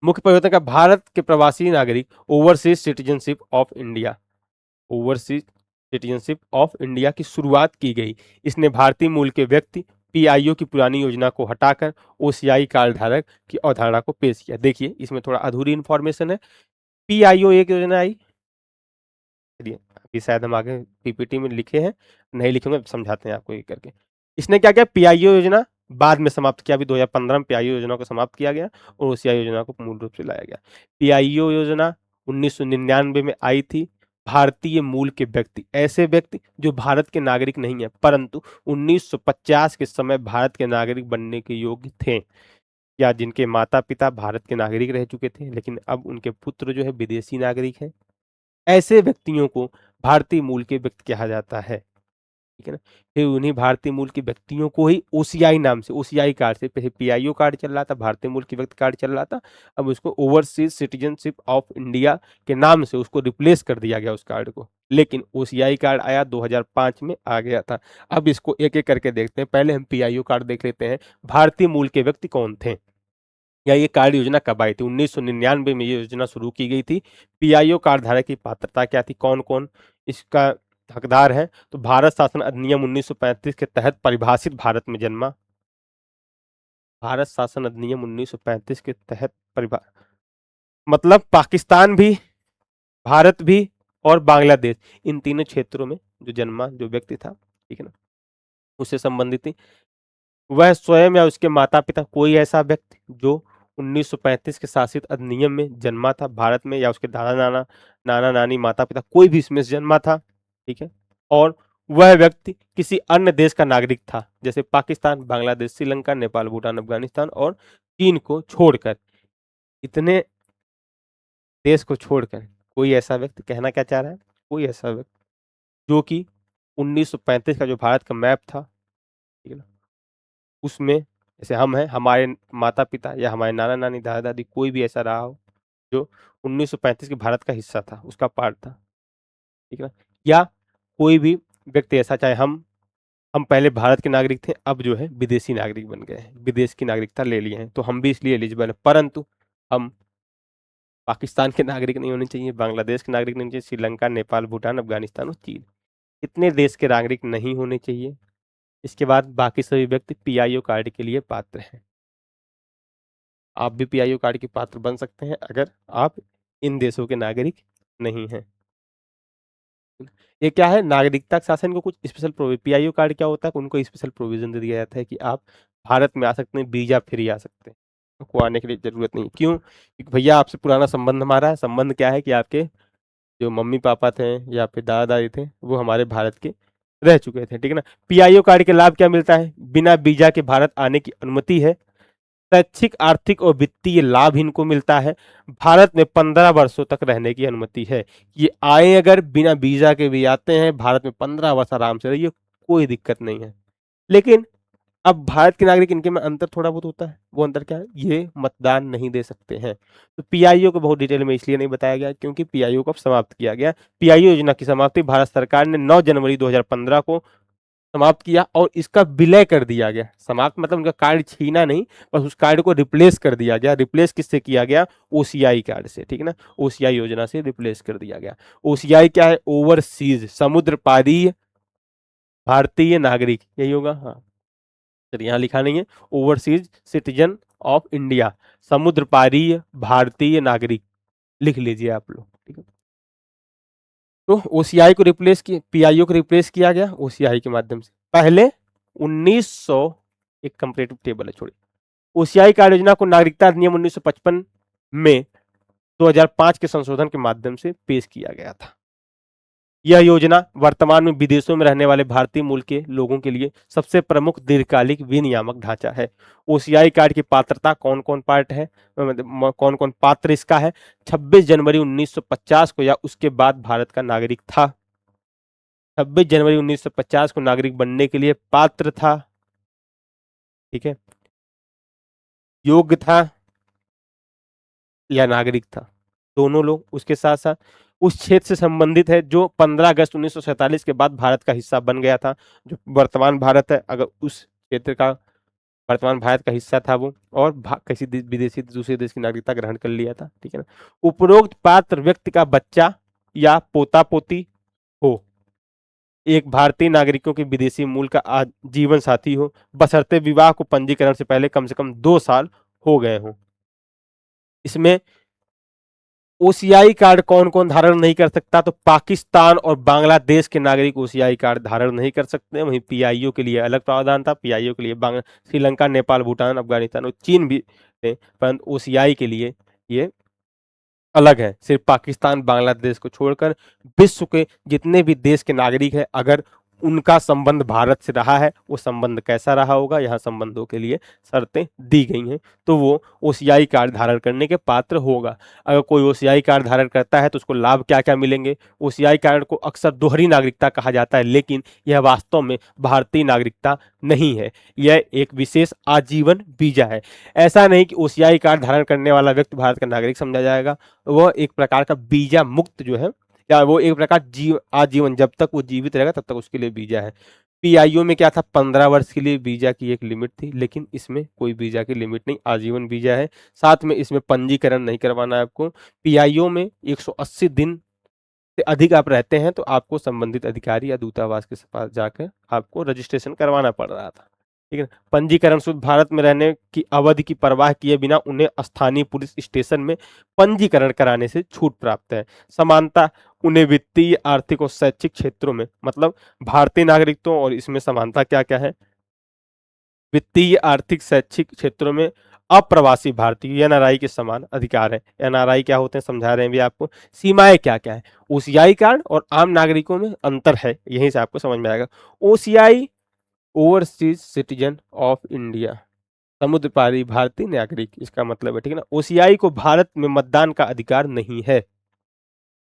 मुख्य परिवर्तन का, भारत के प्रवासी नागरिक overseas citizenship of India, overseas citizenship of India की शुरुआत की गई। इसने भारतीय मूल के व्यक्ति पीआईओ की पुरानी योजना को हटाकर ओसीआई कार्ड धारक की अवधारणा को पेश किया। देखिए इसमें थोड़ा अधूरी इंफॉर्मेशन है। पीआईओ एक योजना आई, चलिए अभी शायद हम आगे पीपीटी में लिखे हैं, नहीं लिखेंगे समझाते हैं आपको एक करके। इसने क्या किया, पीआईओ योजना बाद में समाप्त किया, अभी 2015 में पीआईओ योजना को समाप्त किया गया और ओसीआई योजना को मूल रूप से लाया गया। पीआईओ योजना 1999 में आई थी। भारतीय मूल के व्यक्ति, ऐसे व्यक्ति जो भारत के नागरिक नहीं है परंतु 1950 के समय भारत के नागरिक बनने के योग्य थे, या जिनके माता पिता भारत के नागरिक रह चुके थे लेकिन अब उनके पुत्र जो है विदेशी नागरिक है, ऐसे व्यक्तियों को भारतीय मूल के व्यक्ति कहा जाता है, ठीक है ना। फिर उन्हीं भारतीय मूल के व्यक्तियों को ही ओसीआई नाम से, ओसीआई कार्ड से, पहले पीआईओ कार्ड चल रहा था, भारतीय मूल के व्यक्ति कार्ड चल रहा था, अब उसको ओवरसीज सिटीजनशिप ऑफ इंडिया के नाम से उसको रिप्लेस कर दिया गया उस कार्ड को। लेकिन ओसीआई कार्ड आया 2005 में आ गया था। अब इसको एक एक करके देखते हैं, पहले हम पीआईओ कार्ड देख लेते हैं। भारतीय मूल के व्यक्ति कौन थे, या ये कार्ड योजना कब आई थी? 1999 में ये योजना शुरू की गई थी। पीआईओ कार्ड धारक की पात्रता क्या थी, कौन कौन इसका हकदार है? तो भारत शासन अधिनियम 1935 के तहत परिभाषित भारत में जन्मा, भारत शासन अधिनियम 1935 के तहत परिभा मतलब पाकिस्तान भी, भारत भी और बांग्लादेश, इन तीनों क्षेत्रों में जो जन्मा जो व्यक्ति था, ठीक है ना, उससे संबंधित थी। वह स्वयं या उसके माता पिता, कोई ऐसा व्यक्ति जो 1935 के शासित अधिनियम में जन्मा था भारत में, या उसके दादा नाना, नाना नानी, माता पिता, कोई भी इसमें जन्मा था, ठीक है। और वह व्यक्ति किसी अन्य देश का नागरिक था, जैसे पाकिस्तान, बांग्लादेश, श्रीलंका, नेपाल, भूटान, अफगानिस्तान और चीन को छोड़कर, इतने देश को छोड़कर कोई ऐसा व्यक्ति, कहना क्या चाह रहा है, कोई ऐसा व्यक्ति जो कि 1935 का जो भारत का मैप था, ठीक है ना, उसमें जैसे हम हैं, हमारे माता पिता या हमारे नाना नानी दादा दादी कोई भी ऐसा रहा हो जो 1935 के भारत का हिस्सा था, उसका पार्ट था, ठीक है ना, या कोई भी व्यक्ति ऐसा, चाहे हम पहले भारत के नागरिक थे, अब जो है विदेशी नागरिक बन गए हैं, विदेश की नागरिकता ले लिए हैं, तो हम भी इसलिए एलिजिबल हैं, परंतु हम पाकिस्तान के नागरिक नहीं होने चाहिए, बांग्लादेश के नागरिक नहीं होने चाहिए, श्रीलंका, नेपाल, भूटान, अफगानिस्तान और चीन, इतने देश के नागरिक नहीं होने चाहिए। इसके बाद बाकी सभी व्यक्ति पीआईओ कार्ड के लिए पात्र हैं। आप भी पीआईओ कार्ड के पात्र बन सकते हैं अगर आप इन देशों के नागरिक नहीं हैं। ये क्या है, नागरिकता शासन को कुछ स्पेशल पीआईओ कार्ड क्या होता है, उनको स्पेशल प्रोविजन दे दिया जाता है कि आप भारत में आ सकते हैं, वीजा फ्री आ सकते हैं, आपको आने के लिए जरूरत नहीं। क्यों? क्योंकि भैया आपसे पुराना संबंध हमारा है। संबंध क्या है कि आपके जो मम्मी पापा थे या फिर दादा दादी थे वो हमारे भारत के रह चुके थे, ठीक है ना। पीआईओ कार्ड के लाभ क्या मिलता है? बिना वीजा के भारत आने की अनुमति है, शैक्षिक, आर्थिक और वित्तीय लाभ इनको मिलता है, भारत में 15 वर्षों तक रहने की अनुमति है। ये आए अगर बिना वीजा के भी आते हैं, भारत में 15 वर्ष आराम से रहिए, कोई दिक्कत नहीं है। लेकिन अब भारत के नागरिक, इनके में अंतर थोड़ा बहुत होता है। वो अंतर क्या है? ये मतदान नहीं दे सकते हैं। तो पीआईओ को बहुत डिटेल में इसलिए नहीं बताया गया क्योंकि पीआईओ को अब समाप्त किया गया। पीआईओ योजना की समाप्ति भारत सरकार ने 9 जनवरी 2015 को समाप्त किया और इसका विलय कर दिया गया। समाप्त मतलब उनका कार्ड छीना नहीं, बस उस कार्ड को रिप्लेस कर दिया गया। रिप्लेस किससे किया गया? ओसीआई कार्ड से, ठीक है ना, ओसीआई योजना से रिप्लेस कर दिया गया। ओसीआई क्या है? ओवरसीज, समुद्र पारी भारतीय नागरिक, यही होगा, हाँ, चलिए यहाँ लिखा नहीं है, ओवरसीज सिटीजन ऑफ इंडिया, समुद्र पारी भारतीय नागरिक, लिख लीजिए आप लोग, ठीक है। तो ओसीआई को रिप्लेस किया, पीआईओ को रिप्लेस किया गया ओसीआई के माध्यम से। पहले 1900, एक कंपैरेटिव टेबल है, छोड़िए, ओसीआई कार्ड योजना को नागरिकता अधिनियम 1955 में 2005 के संशोधन के माध्यम से पेश किया गया था। यह योजना वर्तमान में विदेशों में रहने वाले भारतीय मूल के लोगों के लिए सबसे प्रमुख दीर्घकालिक विनियामक ढांचा है। ओसीआई कार्ड की पात्रता कौन कौन पार्ट है, कौन कौन पात्र इसका है? 26 जनवरी 1950 को या उसके बाद भारत का नागरिक था, 26 जनवरी 1950 को नागरिक बनने के लिए पात्र था, ठीक है, योग्य था या नागरिक था, दोनों लोग। उसके साथ साथ उस क्षेत्र से संबंधित है जो 15 अगस्त 1947 के बाद भारत का हिस्सा बन गया था, जो वर्तमान भारत है, अगर उस क्षेत्र का वर्तमान भारत का हिस्सा था वो, और किसी विदेशी दूसरे देश की नागरिकता ग्रहण कर लिया था, ठीक है ना। उपरोक्त पात्र व्यक्ति का बच्चा या पोता पोती हो, एक भारतीय नागरिकों के विदेशी मूल का जीवन साथी हो, बशर्ते विवाह को पंजीकरण से पहले कम से कम 2 साल हो गए हों। इसमें ओसीआई कार्ड कौन कौन धारण नहीं कर सकता? तो पाकिस्तान और बांग्लादेश के नागरिक ओसीआई कार्ड धारण नहीं कर सकते। वहीं पीआईओ के लिए अलग प्रावधान था, पीआईओ के लिए श्रीलंका, नेपाल, भूटान, अफगानिस्तान और चीन भी थे, परंतु ओसीआई के लिए ये अलग है। सिर्फ पाकिस्तान, बांग्लादेश को छोड़कर विश्व के जितने भी देश के नागरिक हैं, अगर उनका संबंध भारत से रहा है, वो संबंध कैसा रहा होगा, यहाँ संबंधों के लिए शर्तें दी गई हैं, तो वो ओसीआई कार्ड धारण करने के पात्र होगा। अगर कोई ओसीआई कार्ड धारण करता है तो उसको लाभ क्या क्या मिलेंगे? ओसीआई कार्ड को अक्सर दोहरी नागरिकता कहा जाता है, लेकिन यह वास्तव में भारतीय नागरिकता नहीं है, यह एक विशेष आजीवन वीजा है। ऐसा नहीं कि ओसीआई कार्ड धारण करने वाला व्यक्ति भारत का नागरिक समझा जाएगा, वह एक प्रकार का वीजा मुक्त जो है, या वो एक प्रकार आजीवन, जब तक वो जीवित रहेगा तब तक उसके लिए वीजा है। पीआईओ में क्या था? 15 वर्ष के लिए वीजा की एक लिमिट थी, लेकिन इसमें कोई वीजा की लिमिट नहीं, आजीवन वीजा है। साथ में इसमें पंजीकरण नहीं करवाना है आपको। पीआईओ में 180 दिन से अधिक आप रहते हैं तो आपको संबंधित अधिकारी या दूतावास के पास जाकर आपको रजिस्ट्रेशन करवाना पड़ रहा था, ठीक है। पंजीकरण शुद्ध भारत में रहने की अवधि की परवाह किए बिना उन्हें स्थानीय पुलिस स्टेशन में पंजीकरण कराने से छूट प्राप्त है। समानता, उन्हें वित्तीय, आर्थिक और शैक्षिक क्षेत्रों में, मतलब भारतीय नागरिकत्व और इसमें समानता क्या क्या है? वित्तीय, आर्थिक, शैक्षिक क्षेत्रों में अप्रवासी भारतीय एनआरआई के समान अधिकार है। एनआरआई क्या होते हैं समझा रहे हैं भी आपको। सीमाएं क्या क्या है? ओसीआई कार्ड और आम नागरिकों में अंतर है, यहीं से आपको समझ में आएगा। OCI, overseas citizen of India, समुद्र पारी भारतीय नागरिक, इसका मतलब है, ठीक है ना। ओसीआई को भारत में मतदान का अधिकार नहीं है।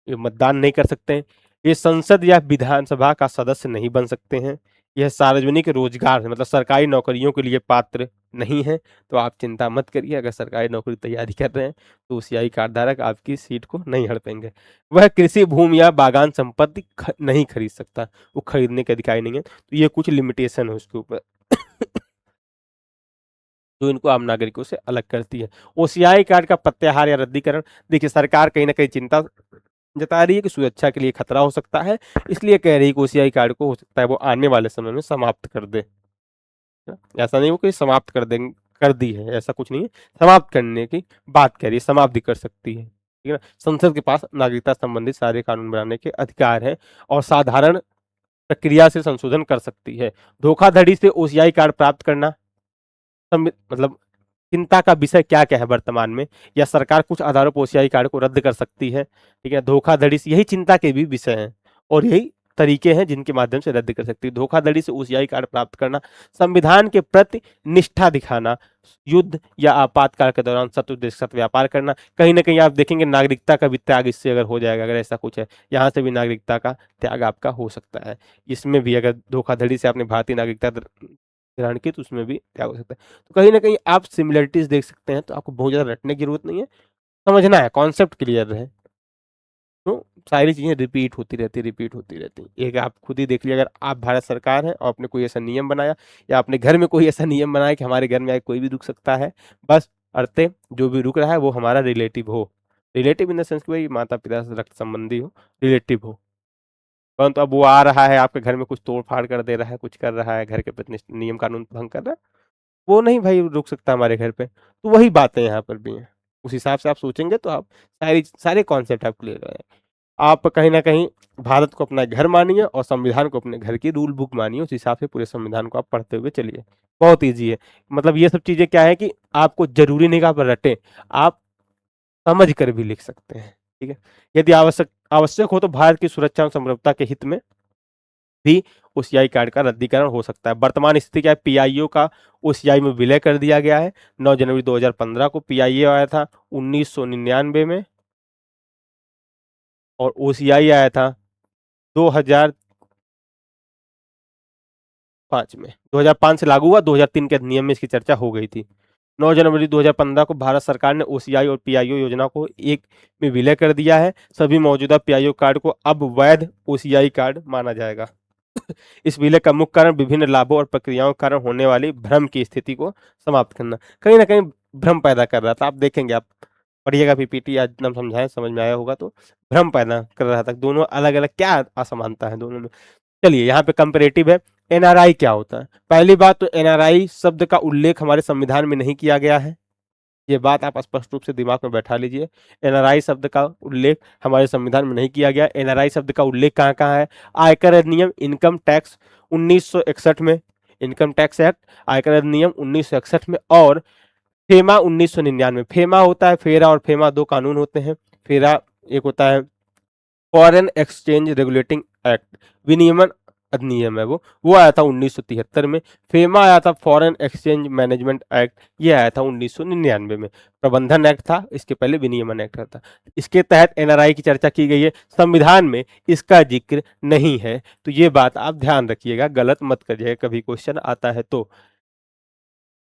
ये मतदान नहीं कर सकते हैं, ये संसद या विधानसभा का सदस्य नहीं बन सकते हैं, यह सार्वजनिक रोजगार मतलब सरकारी नौकरियों के लिए पात्र नहीं है। तो आप चिंता मत करिए, अगर सरकारी नौकरी तैयारी कर रहे हैं तो ओसीआई कार्ड धारक आपकी सीट को नहीं हड़पेंगे। वह कृषि भूमि या बागान संपत्ति नहीं खरीद सकता, वो खरीदने के अधिकारी नहीं है। तो ये कुछ लिमिटेशन है उसके ऊपर जो इनको आम नागरिकों से अलग करती है। ओसीआई कार्ड का प्रत्याहार या रद्दीकरण, देखिए सरकार कहीं ना कहीं चिंता जता रही है कि सुरक्षा के लिए खतरा हो सकता है, इसलिए कह रही है कि ओसीआई कार्ड को हो सकता है वो आने वाले समय में समाप्त कर दे। ऐसा नहीं हो कि समाप्त कर देंगे, कर दी है, ऐसा कुछ नहीं है, समाप्त करने की बात कह रही है, समाप्त भी कर सकती है, ठीक है ना। संसद के पास नागरिकता संबंधित सारे कानून बनाने के अधिकार है और साधारण प्रक्रिया से संशोधन कर सकती है। धोखाधड़ी से ओसीआई कार्ड प्राप्त करना मतलब चिंता का विषय क्या क्या है वर्तमान में, या सरकार कुछ आधारों पर ओसीआई कार्ड को रद्द कर सकती है, ठीक है। धोखाधड़ी से, यही चिंता के भी विषय हैं और यही तरीके हैं जिनके माध्यम से रद्द कर सकती है। धोखाधड़ी से ओसीआई कार्ड प्राप्त करना, संविधान के प्रति निष्ठा दिखाना, युद्ध या आपातकाल के दौरान शत्रु देश के साथ व्यापार करना। कहीं ना कहीं आप देखेंगे नागरिकता का भी त्याग इससे अगर हो जाएगा, अगर ऐसा कुछ है, यहाँ से भी नागरिकता का त्याग आपका हो सकता है। इसमें भी अगर धोखाधड़ी से आपने भारतीय नागरिकता ग्रहण की तो उसमें भी त्याग हो सकता है। तो कहीं ना कहीं आप सिमिलरिटीज देख सकते हैं, तो आपको बहुत ज्यादा रटने की जरूरत नहीं है, समझना है, कॉन्सेप्ट क्लियर रहे। तो सारी चीजें रिपीट होती रहती एक आप खुद ही देख लीजिए, अगर आप भारत सरकार है और आपने कोई ऐसा नियम बनाया या अपने घर में कोई ऐसा नियम बनाया कि हमारे घर में आए कोई भी रुक सकता है, बस अर्थे जो भी रुक रहा है वो हमारा रिलेटिव हो, रिलेटिव इन द सेंस कि भाई माता पिता से रक्त संबंधी हो, रिलेटिव हो। परंतु अब वो आ रहा है आपके घर में कुछ तोड़ फाड़ कर दे रहा है, कुछ कर रहा है, घर के प्रति नियम कानून भंग कर रहा है, वो नहीं भाई रुक सकता हमारे घर पे। तो वही बातें यहाँ पर भी हैं, उस हिसाब से आप सोचेंगे तो आप सारे कॉन्सेप्ट आप क्लियर करें। आप कहीं ना कहीं भारत को अपना घर मानिए और संविधान को अपने घर की रूल बुक मानिए, उस हिसाब से पूरे संविधान को आप पढ़ते हुए चलिए। बहुत ईजी है, मतलब ये सब चीजें क्या है कि आपको जरूरी नहीं कि आप रटें, आप समझ कर भी लिख सकते हैं, ठीक है। यदि आवश्यक आवश्यक हो तो भारत की सुरक्षा और समग्रता के हित में भी ओसीआई कार्ड का रद्दीकरण हो सकता है। वर्तमान स्थिति क्या है, पीआईओ का ओसीआई में विलय कर दिया गया है। 9 जनवरी 2015 को पीआईओ आया था 1999 में, और ओसीआई आया था 2005 में। 2005 से लागू हुआ, 2003 के अधिनियम में इसकी चर्चा हो गई थी। 9 जनवरी 2015 को भारत सरकार ने ओसीआई और पीआईओ योजना को एक में विलय कर दिया है। सभी मौजूदा पीआईओ कार्ड को अब वैध ओसीआई कार्ड माना जाएगा। इस विलय का मुख्य कारण विभिन्न लाभों और प्रक्रियाओं के कारण होने वाली भ्रम की स्थिति को समाप्त करना, कहीं ना कहीं भ्रम पैदा कर रहा था। आप देखेंगे, आप पढ़िएगा पीपीटी, आज हम समझाएं, समझ में आया होगा, तो भ्रम पैदा कर रहा था दोनों अलग अलग, क्या असमानता है दोनों में। चलिए यहाँ पे कंपेरेटिव है। एनआरआई क्या होता है, पहली बात तो एनआरआई शब्द का उल्लेख हमारे संविधान में नहीं किया गया है, ये बात आप स्पष्ट रूप से दिमाग में बैठा लीजिए। एनआरआई शब्द का उल्लेख हमारे संविधान में नहीं किया गया। एनआरआई शब्द का उल्लेख कहाँ कहाँ है, आयकर अधिनियम, इनकम टैक्स 1961 में, इनकम टैक्स एक्ट, आयकर अधिनियम 1961 में, और फेमा 1999। फेमा होता है, फेरा और फेमा दो कानून होते हैं। फेरा एक होता है फॉरेन एक्सचेंज रेगुलेटिंग एक्ट, विनियमन अधिनियम है वो आया था 1973 में। फेमा आया था फॉरेन एक्सचेंज मैनेजमेंट एक्ट, ये आया था 1999 में। प्रबंधन एक्ट था, इसके पहले विनियमन एक्ट था। इसके तहत एनआरआई की चर्चा की गई है, संविधान में इसका जिक्र नहीं है, तो ये बात आप ध्यान रखिएगा, गलत मत करिएगा कभी क्वेश्चन आता है तो।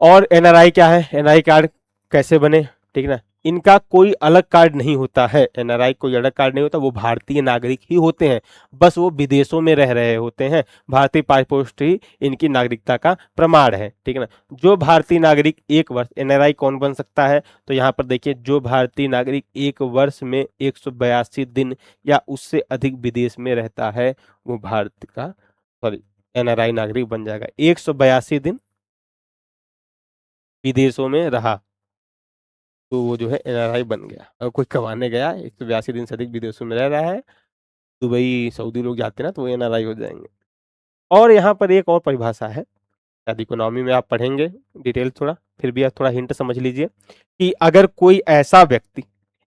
और एनआरआई क्या है, एनआरआई कार्ड कैसे बने, ठीक है ना। इनका कोई अलग कार्ड नहीं होता है, एनआरआई कोई अलग कार्ड नहीं होता, वो भारतीय नागरिक ही होते हैं, बस वो विदेशों में रह रहे होते हैं। भारतीय पासपोर्ट ही इनकी नागरिकता का प्रमाण है, ठीक है ना। जो भारतीय नागरिक 1 वर्ष, एनआरआई कौन बन सकता है, तो यहाँ पर देखिए, जो भारतीय नागरिक 1 वर्ष में 182 दिन या उससे अधिक विदेश में रहता है, वो भारत का, सॉरी, एनआरआई नागरिक बन जाएगा। 182 दिन विदेशों में रहा तो वो जो है एनआरआई बन गया। और कोई कमाने गया 182 दिन से अधिक विदेशों में रह रहा है, दुबई सऊदी लोग जाते हैं ना, तो वो एनआरआई हो जाएंगे। और यहाँ पर एक और परिभाषा है, शायद इकोनॉमी में आप पढ़ेंगे डिटेल थोड़ा, फिर भी आप थोड़ा हिंट समझ लीजिए कि अगर कोई ऐसा व्यक्ति,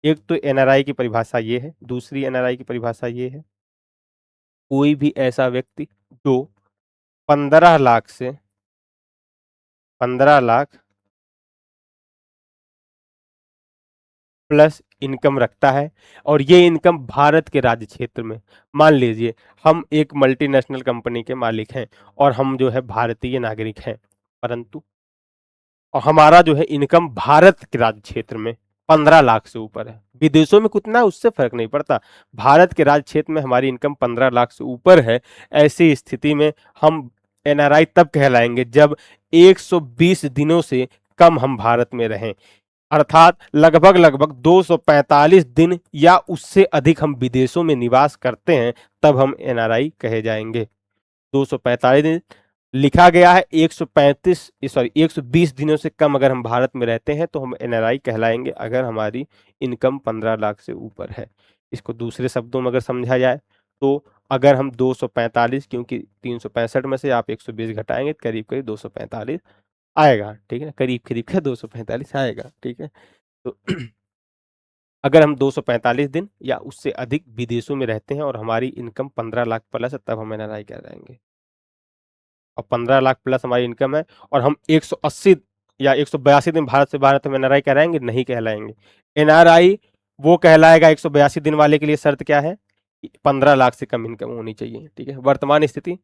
एक तो एनआरआई की परिभाषा ये है, दूसरी एनआरआई की परिभाषा ये है, कोई भी ऐसा व्यक्ति जो 15 लाख से 15 लाख प्लस इनकम रखता है और ये इनकम भारत के राज्य क्षेत्र में, मान लीजिए हम एक मल्टीनेशनल कंपनी के मालिक हैं और हम जो है भारतीय नागरिक हैं, परंतु और हमारा जो है इनकम भारत के राज्य क्षेत्र में 15 लाख से ऊपर है। विदेशों में कितना है उससे फर्क नहीं पड़ता, भारत के राज्य क्षेत्र में हमारी इनकम 15 लाख से ऊपर है। ऐसी स्थिति में हम एनआरआई तब कहलाएंगे जब 120 दिनों से कम हम भारत में रहें, अर्थात लगभग लगभग 245 दिन या उससे अधिक हम विदेशों में निवास करते हैं, तब हम एनआरआई कहे जाएंगे। 245 दिन लिखा गया है, 120 दिनों से कम अगर हम भारत में रहते हैं तो हम एनआरआई कहलाएंगे अगर हमारी इनकम 15 लाख से ऊपर है। इसको दूसरे शब्दों में अगर समझा जाए तो अगर हम 245, क्योंकि 365 में से आप 120 घटाएंगे तो करीब करीब 245 आएगा, ठीक है, करीब करीब का 245 आएगा, ठीक है। तो अगर हम 245 दिन या उससे अधिक विदेशों में रहते हैं और हमारी इनकम 15 लाख प्लस है, तब हम एनआरआई कहलाएंगे। और 15 लाख प्लस हमारी इनकम है और हम 180 या 182 दिन भारत से बाहर, तो हम एनआरआई कहलाएंगे? नहीं कहलाएंगे। एनआरआई वो कहलाएगा 182 दिन वाले के लिए शर्त क्या है? 15 लाख से कम इनकम होनी चाहिए, ठीक है। वर्तमान स्थिति,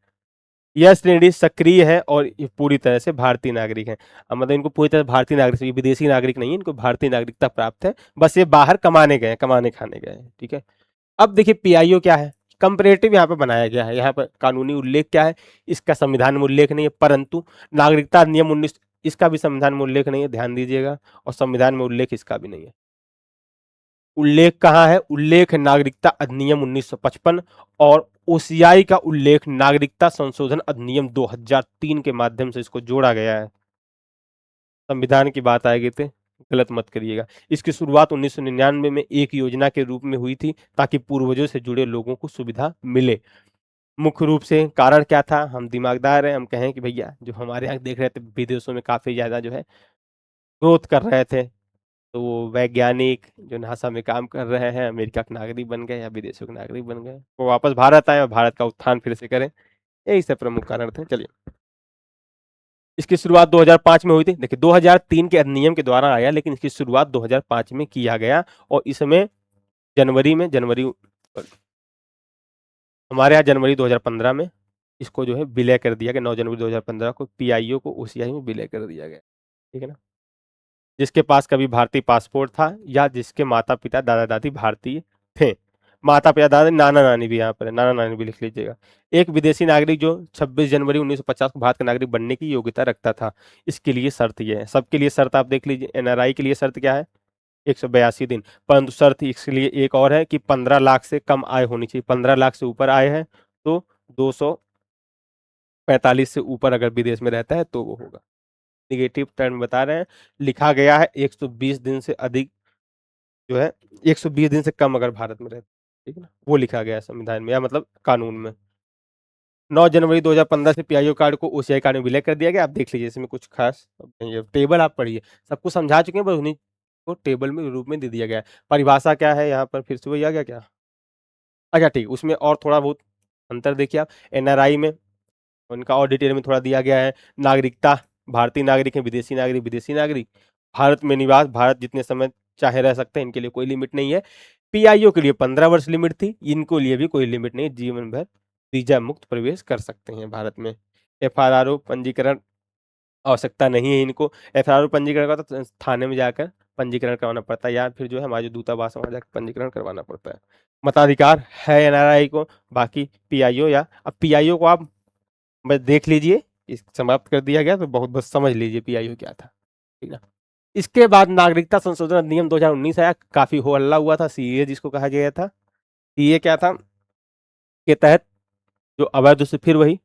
यह श्रेणी सक्रिय है और ये पूरी तरह से भारतीय नागरिक है। मतलब इनको पूरी तरह भारतीय नागरिक से, ये विदेशी नागरिक नहीं है, इनको भारतीय नागरिकता प्राप्त है, बस ये बाहर कमाने गए, कमाने खाने गए, ठीक है। अब देखिए पीआईओ क्या है, कंपैरेटिव यहाँ पे बनाया गया है। यहाँ पर कानूनी उल्लेख क्या है, इसका संविधान में उल्लेख नहीं है, परंतु नागरिकता अधिनियम 19, इसका भी संविधान में उल्लेख नहीं है, ध्यान दीजिएगा, और संविधान में उल्लेख इसका भी नहीं है। उल्लेख कहाँ है? उल्लेख नागरिकता अधिनियम 1955 और ओसीआई का उल्लेख नागरिकता संशोधन अधिनियम 2003 के माध्यम से इसको जोड़ा गया है। संविधान की बात आएगी तो गलत मत करिएगा। इसकी शुरुआत 1999 में एक योजना के रूप में हुई थी ताकि पूर्वजों से जुड़े लोगों को सुविधा मिले। मुख्य रूप से कारण क्या था? हम दिमागदार हैं, हम कहें कि भैया जो हमारे यहाँ देख रहे थे विदेशों में काफी ज्यादा जो है ग्रोथ कर रहे थे, तो वो वैज्ञानिक जो नासा में काम कर रहे हैं अमेरिका के नागरिक बन गए या विदेशों के नागरिक बन गए, वो वापस भारत आए और भारत का उत्थान फिर से करें, यही सब प्रमुख कारण थे। चलिए, इसकी शुरुआत 2005 में हुई थी। देखिए 2003 के अधिनियम के द्वारा आया, लेकिन इसकी शुरुआत 2005 में किया गया और इसमें जनवरी हमारे यहाँ जनवरी 2015 में इसको जो है विलय कर दिया गया। 9 जनवरी 2015 को पीआईओ को ओसीआई में विलय कर दिया गया, ठीक है ना। जिसके पास कभी भारतीय पासपोर्ट था या जिसके माता पिता दादा दादी भारतीय थे, माता पिता दादा नाना नानी भी यहाँ पर है, नाना नानी भी लिख लीजिएगा। एक विदेशी नागरिक जो 26 जनवरी 1950 को भारत का नागरिक बनने की योग्यता रखता था। इसके लिए शर्त यह है, सबके लिए शर्त आप देख लीजिए। एनआरआई के लिए शर्त क्या है? 182 दिन, परंतु शर्त इसके लिए एक और है कि 15 लाख से कम आय होनी चाहिए। 15 लाख से ऊपर आय है तो 245 से ऊपर अगर विदेश में रहता है तो वो होगा। निगेटिव टर्म बता रहे हैं, लिखा गया है 120 दिन से अधिक जो है, 120 दिन से कम अगर भारत में रहता है, ठीक है ना, वो लिखा गया है संविधान में या मतलब कानून में। 9 जनवरी 2015 से पीआईओ कार्ड को ओसीआई कार्ड में विलय कर दिया गया। आप देख लीजिए इसमें कुछ खास नहीं है, टेबल आप पढ़िए, सब कुछ समझा चुके हैं, बस उन्हीं को टेबल में रूप में दे दिया गया है। परिभाषा क्या है यहाँ पर, फिर से वही आ गया क्या? अच्छा ठीक, उसमें और थोड़ा बहुत अंतर देखिए आप। एनआरआई में उनका और डिटेल में थोड़ा दिया गया है। नागरिकता, भारतीय नागरिक है, विदेशी नागरिक, विदेशी नागरिक, भारत में निवास, भारत जितने समय चाहे रह सकते हैं, इनके लिए कोई लिमिट नहीं है। पीआईओ के लिए 15 वर्ष लिमिट थी, इनको लिए भी कोई लिमिट नहीं, जीवन भर वीजा मुक्त प्रवेश कर सकते हैं भारत में। एफआरआरओ पंजीकरण आवश्यकता नहीं है इनको। एफआरआरओ पंजीकरण का तो थाने में जाकर पंजीकरण करवाना पड़ता है या फिर जो है हमारे जो दूतावास है वहाँ जाकर पंजीकरण करवाना पड़ता है। मताधिकार है एनआरआई को, बाकी पीआईओ या अब पीआईओ को आप बस देख लीजिए, इस समाप्त कर दिया गया तो बहुत बस समझ लीजिए पीआईओ क्या था, ठीक है। इसके बाद नागरिकता संशोधन अधिनियम 2019 आया, काफी हो हल्ला हुआ था। सीए जिसको कहा गया था, सीए क्या था के तहत जो अवैध रूप से, फिर वही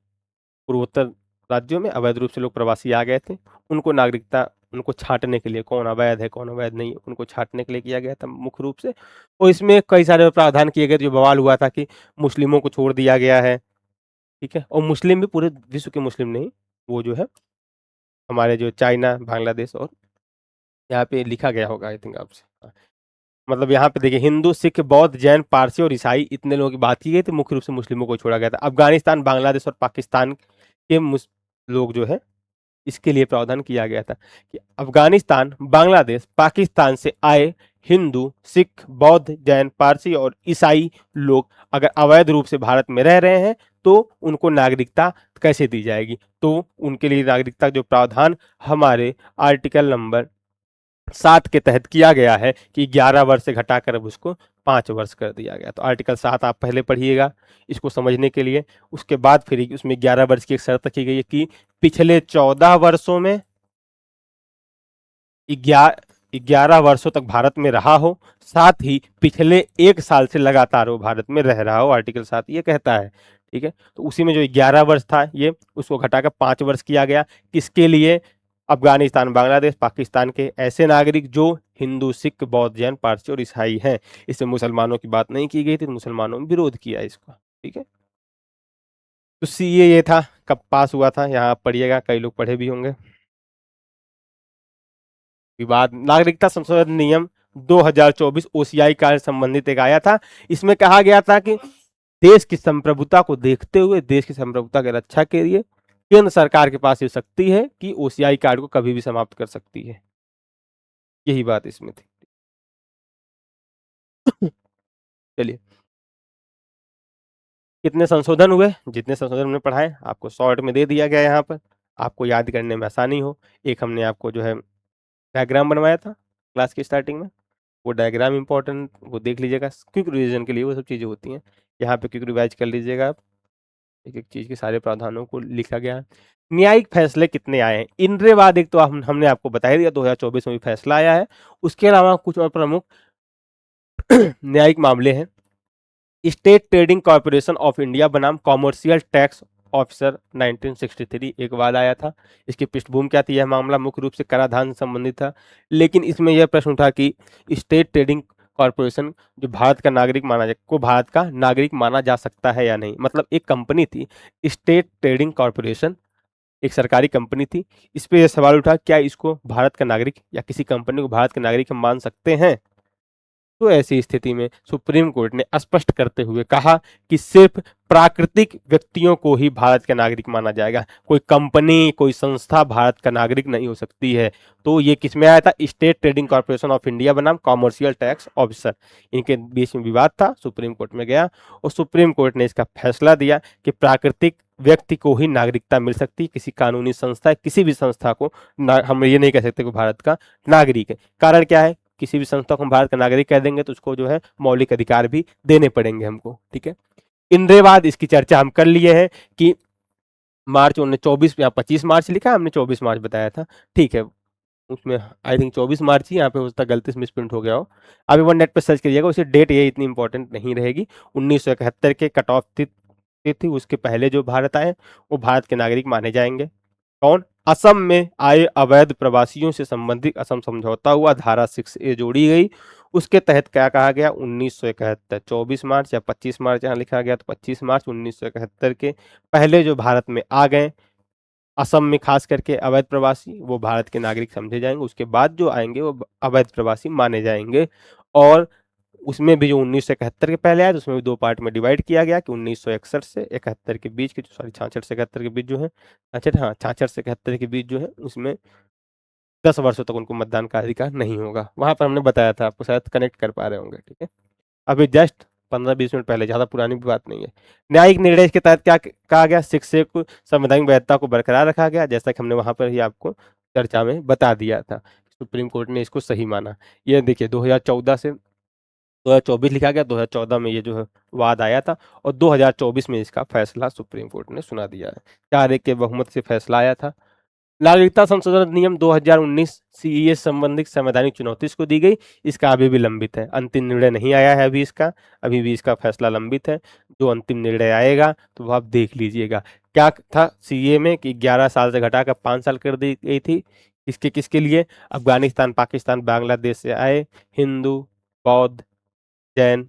पूर्वोत्तर राज्यों में अवैध रूप से लोग प्रवासी आ गए थे, उनको नागरिकता, उनको छांटने के लिए, कौन अवैध है कौन अवैध नहीं, उनको छांटने के लिए किया गया था मुख्य रूप से। और इसमें कई सारे प्रावधान किए गए, जो बवाल हुआ था कि मुस्लिमों को छोड़ दिया गया है, ठीक है। और मुस्लिम भी पूरे विश्व के मुस्लिम नहीं, वो जो है हमारे जो चाइना, बांग्लादेश और यहाँ पे लिखा गया होगा आई थिंक आपसे, मतलब यहाँ पे देखिए हिंदू, सिख, बौद्ध, जैन, पारसी और ईसाई, इतने लोगों की बात की गई थी। मुख्य रूप से मुस्लिमों को छोड़ा गया था। अफगानिस्तान, बांग्लादेश और पाकिस्तान के लोग जो है इसके लिए प्रावधान किया गया था कि अफगानिस्तान, बांग्लादेश, पाकिस्तान से आए हिंदू, सिख, बौद्ध, जैन, पारसी और ईसाई लोग अगर अवैध रूप से भारत में रह रहे हैं तो उनको नागरिकता कैसे दी जाएगी। तो उनके लिए नागरिकता जो प्रावधान हमारे आर्टिकल नंबर 7 के तहत किया गया है कि 11 वर्ष से घटाकर अब उसको 5 वर्ष कर दिया गया। तो आर्टिकल 7 आप पहले पढ़िएगा इसको समझने के लिए। उसके बाद फिर उसमें 11 वर्ष की एक शर्त रखी गई है कि पिछले 14 वर्षों में 11 वर्षों तक भारत में रहा हो, साथ ही पिछले 1 साल से लगातार वो भारत में रह रहा हो। आर्टिकल 7 ये कहता है। ठीक है, तो उसी में जो 11 वर्ष था ये उसको घटाकर 5 वर्ष किया गया। किसके लिए? अफगानिस्तान, बांग्लादेश, पाकिस्तान के ऐसे नागरिक जो हिंदू, सिख, बौद्ध, जैन, पारसी और ईसाई हैं। इसमें मुसलमानों की बात नहीं की गई थी, मुसलमानों ने विरोध किया इसका। ठीक है, तो सीए ये था, कब पास हुआ था यहाँ आप पढ़िएगा, कई लोग पढ़े भी होंगे। विवाद नागरिकता संशोधन नियम 2024 ओसीआई कार्य संबंधित एक आया था। इसमें कहा गया था कि देश की संप्रभुता को देखते हुए, देश की संप्रभुता की रक्षा के लिए केंद्र सरकार के पास ये शक्ति है कि ओसीआई कार्ड को कभी भी समाप्त कर सकती है। यही बात इसमें थी। चलिए, कितने संशोधन हुए? जितने संशोधन हमने पढ़ाए आपको शॉर्ट में दे दिया गया यहाँ पर, आपको याद करने में आसानी हो। एक हमने आपको जो है डायग्राम बनवाया था क्लास की स्टार्टिंग में, वो डायग्राम इंपॉर्टेंट, वो देख लीजिएगा, क्विक रिवीजन के लिए वो सब चीज़ें होती हैं। यहाँ पे क्विक रिवाइज कर लीजिएगा आप, एक एक चीज़ के सारे प्रावधानों को लिखा गया है। न्यायिक फैसले कितने आए हैं? इंद्रवाद एक तो हमने आपको बता ही दिया, 2024 में भी फैसला आया है। उसके अलावा कुछ और प्रमुख न्यायिक मामले हैं। State trading corporation of India बनाम कॉमर्शियल टैक्स ऑफिसर 1963 एक वाद आया था। इसकी पृष्ठभूमि क्या थी? यह मामला मुख्य रूप से कराधान से संबंधित था, लेकिन इसमें यह प्रश्न उठा कि स्टेट ट्रेडिंग कॉर्पोरेशन जो भारत का नागरिक भारत का नागरिक माना जा सकता है या नहीं। मतलब एक कंपनी थी स्टेट ट्रेडिंग कॉर्पोरेशन, एक सरकारी कंपनी थी। इस पे यह सवाल उठा क्या इसको भारत का नागरिक या किसी कंपनी को भारत का नागरिक हम मान सकते हैं। तो ऐसी स्थिति में सुप्रीम कोर्ट ने स्पष्ट करते हुए कहा कि सिर्फ प्राकृतिक व्यक्तियों को ही भारत का नागरिक माना जाएगा, कोई कंपनी, कोई संस्था भारत का नागरिक नहीं हो सकती है। तो ये किस में आया था? State trading corporation of India बनाम कॉमर्शियल टैक्स ऑफिसर, इनके बीच में विवाद था, सुप्रीम कोर्ट में गया और सुप्रीम कोर्ट ने इसका फैसला दिया कि प्राकृतिक व्यक्ति को ही नागरिकता मिल सकती है, किसी कानूनी संस्था, किसी भी संस्था को हम ये नहीं कह सकते कि भारत का नागरिक है। कारण क्या है? किसी भी संस्था को हम भारत का नागरिक कह देंगे तो उसको जो है मौलिक अधिकार भी देने पड़ेंगे हमको। ठीक है, इंद्रवाद इसकी चर्चा हम कर लिए हैं कि मार्च 24 या 25 मार्च लिखा, हमने 24 मार्च बताया था। ठीक है, उसमें आई थिंक 24 मार्च ही यहाँ पे हो सकता है गलती से मिसप्रिंट हो गया हो। अभी वन नेट पे सर्च करिएगा, उसे डेट ये इतनी इंपॉर्टेंट नहीं रहेगी। 1971 के कट ऑफ थी, उसके पहले जो भारत आए वो भारत के नागरिक माने जाएंगे। कौन? असम में आए अवैध प्रवासियों से संबंधित असम समझौता हुआ, धारा 6A जोड़ी गई। उसके तहत क्या कहा गया? 1971 24 मार्च या 25 मार्च यहाँ लिखा गया, तो 25 मार्च 1971 के पहले जो भारत में आ गए असम में खास करके अवैध प्रवासी, वो भारत के नागरिक समझे जाएंगे। उसके बाद जो आएंगे वो अवैध प्रवासी माने जाएंगे। और उसमें भी जो 1971 के पहले आया तो उसमें भी 2 पार्ट में डिवाइड किया गया कि 1961 से 71 के बीच के, सॉरी 66 से 71 के बीच जो है, अच्छा हाँ 66 से 71 के बीच जो है उसमें 10 वर्षों तक उनको मतदान का अधिकार नहीं होगा। वहां पर हमने बताया था, आपको शायद कनेक्ट कर पा रहे होंगे। ठीक है, अभी जस्ट 15-20 मिनट पहले, ज्यादा पुरानी भी बात नहीं है। न्यायिक निर्णय के तहत क्या कहा गया? शिक्षक को संवैधानिक वैधता को बरकरार रखा गया, जैसा कि हमने वहां पर ही आपको चर्चा में बता दिया था। सुप्रीम कोर्ट ने इसको सही माना। ये देखिए 2014 से 2024 लिखा गया, 2014 में ये जो है वाद आया था और 2024 में इसका फैसला सुप्रीम कोर्ट ने सुना दिया है। 4-1 के बहुमत से फैसला आया था। नागरिकता संशोधन अधिनियम 2019 सीएए संबंधित संवैधानिक चुनौती इसको दी गई, इसका अभी भी लंबित है, अंतिम निर्णय नहीं आया है अभी इसका, अभी भी इसका फैसला लंबित है। जो अंतिम निर्णय आएगा तो वो आप देख लीजिएगा। क्या था सीएए में कि 11 साल से घटाकर 5 साल कर दी गई थी। किसके किसके लिए? अफगानिस्तान, पाकिस्तान, बांग्लादेश से आए हिंदू, बौद्ध, जैन,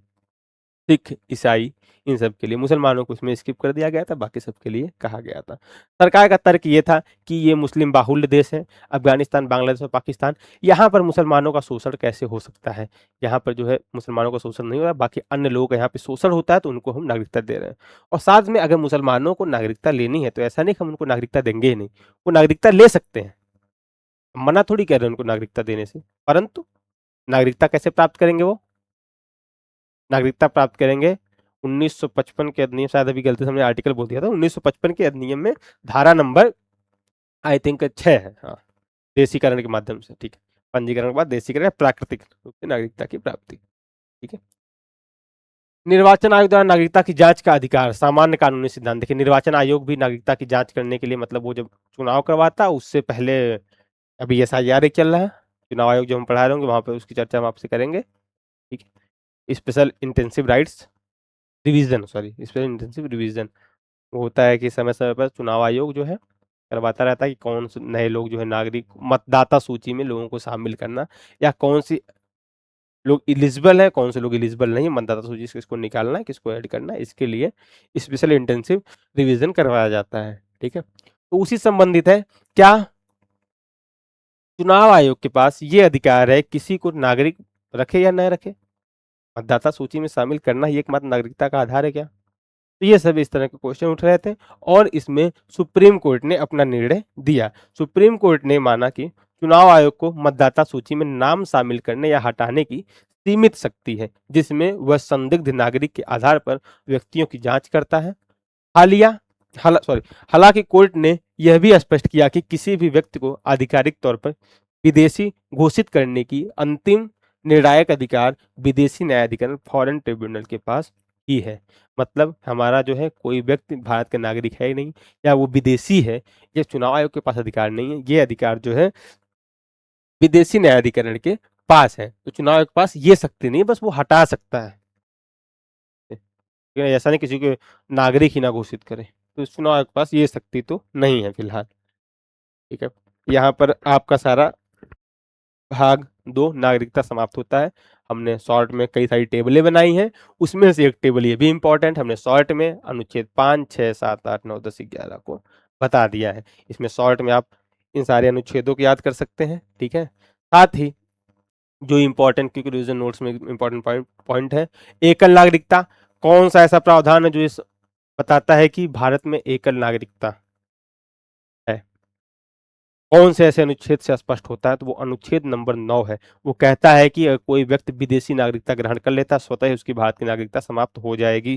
सिख, ईसाई, इन सब के लिए। मुसलमानों को उसमें स्किप कर दिया गया था, बाकी सबके लिए कहा गया था। सरकार का तर्क ये था कि ये मुस्लिम बाहुल्य देश है, अफगानिस्तान, बांग्लादेश और पाकिस्तान, यहाँ पर मुसलमानों का शोषण कैसे हो सकता है? यहाँ पर जो है मुसलमानों का शोषण नहीं हो रहा, बाकी अन्य लोगों का यहाँ पे शोषण होता है तो उनको हम नागरिकता दे रहे हैं। और साथ में अगर मुसलमानों को नागरिकता लेनी है तो ऐसा नहीं कि हम उनको नागरिकता देंगे ही नहीं, वो नागरिकता ले सकते हैं, मना थोड़ी कह रहे हैं उनको नागरिकता देने से। परंतु नागरिकता कैसे प्राप्त करेंगे वो? नागरिकता प्राप्त करेंगे 1955 के अधिनियम, शायद अभी गलती से हमने आर्टिकल बोल दिया था, 1955 के अधिनियम में धारा नंबर आई थिंक 6 है, हाँ, देशीकरण के माध्यम से, ठीक है, पंजीकरण के बाद देशीकरण, प्राकृतिक रूप से नागरिकता की प्राप्ति, ठीक है। निर्वाचन आयोग द्वारा नागरिकता की जांच का अधिकार, सामान्य कानूनी सिद्धांत। देखिए, निर्वाचन आयोग भी नागरिकता की जांच करने के लिए, मतलब वो जब चुनाव करवाता उससे पहले, अभी SIR चल रहा है, चुनाव आयोग जो हम पढ़ा रहे होंगे वहां पे उसकी चर्चा हम आपसे करेंगे, ठीक है। Special intensive rights revision, sorry, special intensive revision, वो होता है कि समय समय पर चुनाव आयोग जो है करवाता रहता है कि कौन से नए लोग जो है नागरिक मतदाता सूची में लोगों को शामिल करना, या कौन सी लोग इलिजिबल है, कौन से लोग इलिजिबल नहीं है, मतदाता सूची से किसको निकालना है, किसको ऐड करना है, इसके लिए स्पेशल इंटेंसिव रिवीजन करवाया जाता है, ठीक है। तो उसी संबंधित है, क्या चुनाव आयोग के पास ये अधिकार है किसी को नागरिक रखे या न रखे, मतदाता सूची में शामिल करना ही एकमात्र नागरिकता का आधार है क्या? तो ये सब इस तरह के क्वेश्चन उठ रहे थे, और इसमें सुप्रीम कोर्ट ने अपना निर्णय दिया। सुप्रीम कोर्ट ने माना कि चुनाव आयोग को मतदाता सूची में नाम शामिल करने या हटाने की सीमित शक्ति है, जिसमें वह संदिग्ध नागरिक के आधार पर व्यक्तियों की जांच करता है। हालिया हालांकि कोर्ट ने यह भी स्पष्ट किया कि किसी भी व्यक्ति को आधिकारिक तौर पर विदेशी घोषित करने की अंतिम निर्णायक अधिकार विदेशी न्यायाधिकरण फॉरेन ट्रिब्यूनल के पास ही है। मतलब हमारा जो है कोई व्यक्ति भारत का नागरिक है ही नहीं, या वो विदेशी है, ये चुनाव आयोग के पास अधिकार नहीं है, ये अधिकार जो है विदेशी न्यायाधिकरण के पास है। तो चुनाव आयोग के पास ये शक्ति नहीं, बस वो हटा सकता है, ऐसा नहीं किसी को नागरिक ही ना घोषित करे। तो चुनाव आयोग के पास ये शक्ति तो नहीं है फिलहाल, ठीक है। यहाँ पर आपका सारा भाग 2 नागरिकता समाप्त होता है। हमने शॉर्ट में कई सारी टेबलें बनाई हैं, उसमें से एक टेबल ये भी इंपॉर्टेंट, हमने शॉर्ट में अनुच्छेद 5, 6, 7, 8, 9, 10, 11 को बता दिया है। इसमें शॉर्ट में आप इन सारे अनुच्छेदों को याद कर सकते हैं, ठीक है। साथ ही जो इंपॉर्टेंट, क्योंकि रिवीजन नोट्स में इंपॉर्टेंट पॉइंट है, एकल नागरिकता, कौन सा ऐसा प्रावधान है जो इस बताता है कि भारत में एकल नागरिकता है, कौन से ऐसे अनुच्छेद से स्पष्ट होता है? तो वो अनुच्छेद नंबर 9 है। वो कहता है कि अगर कोई व्यक्ति विदेशी नागरिकता ग्रहण कर लेता है, स्वतः ही उसकी भारत की नागरिकता समाप्त हो जाएगी।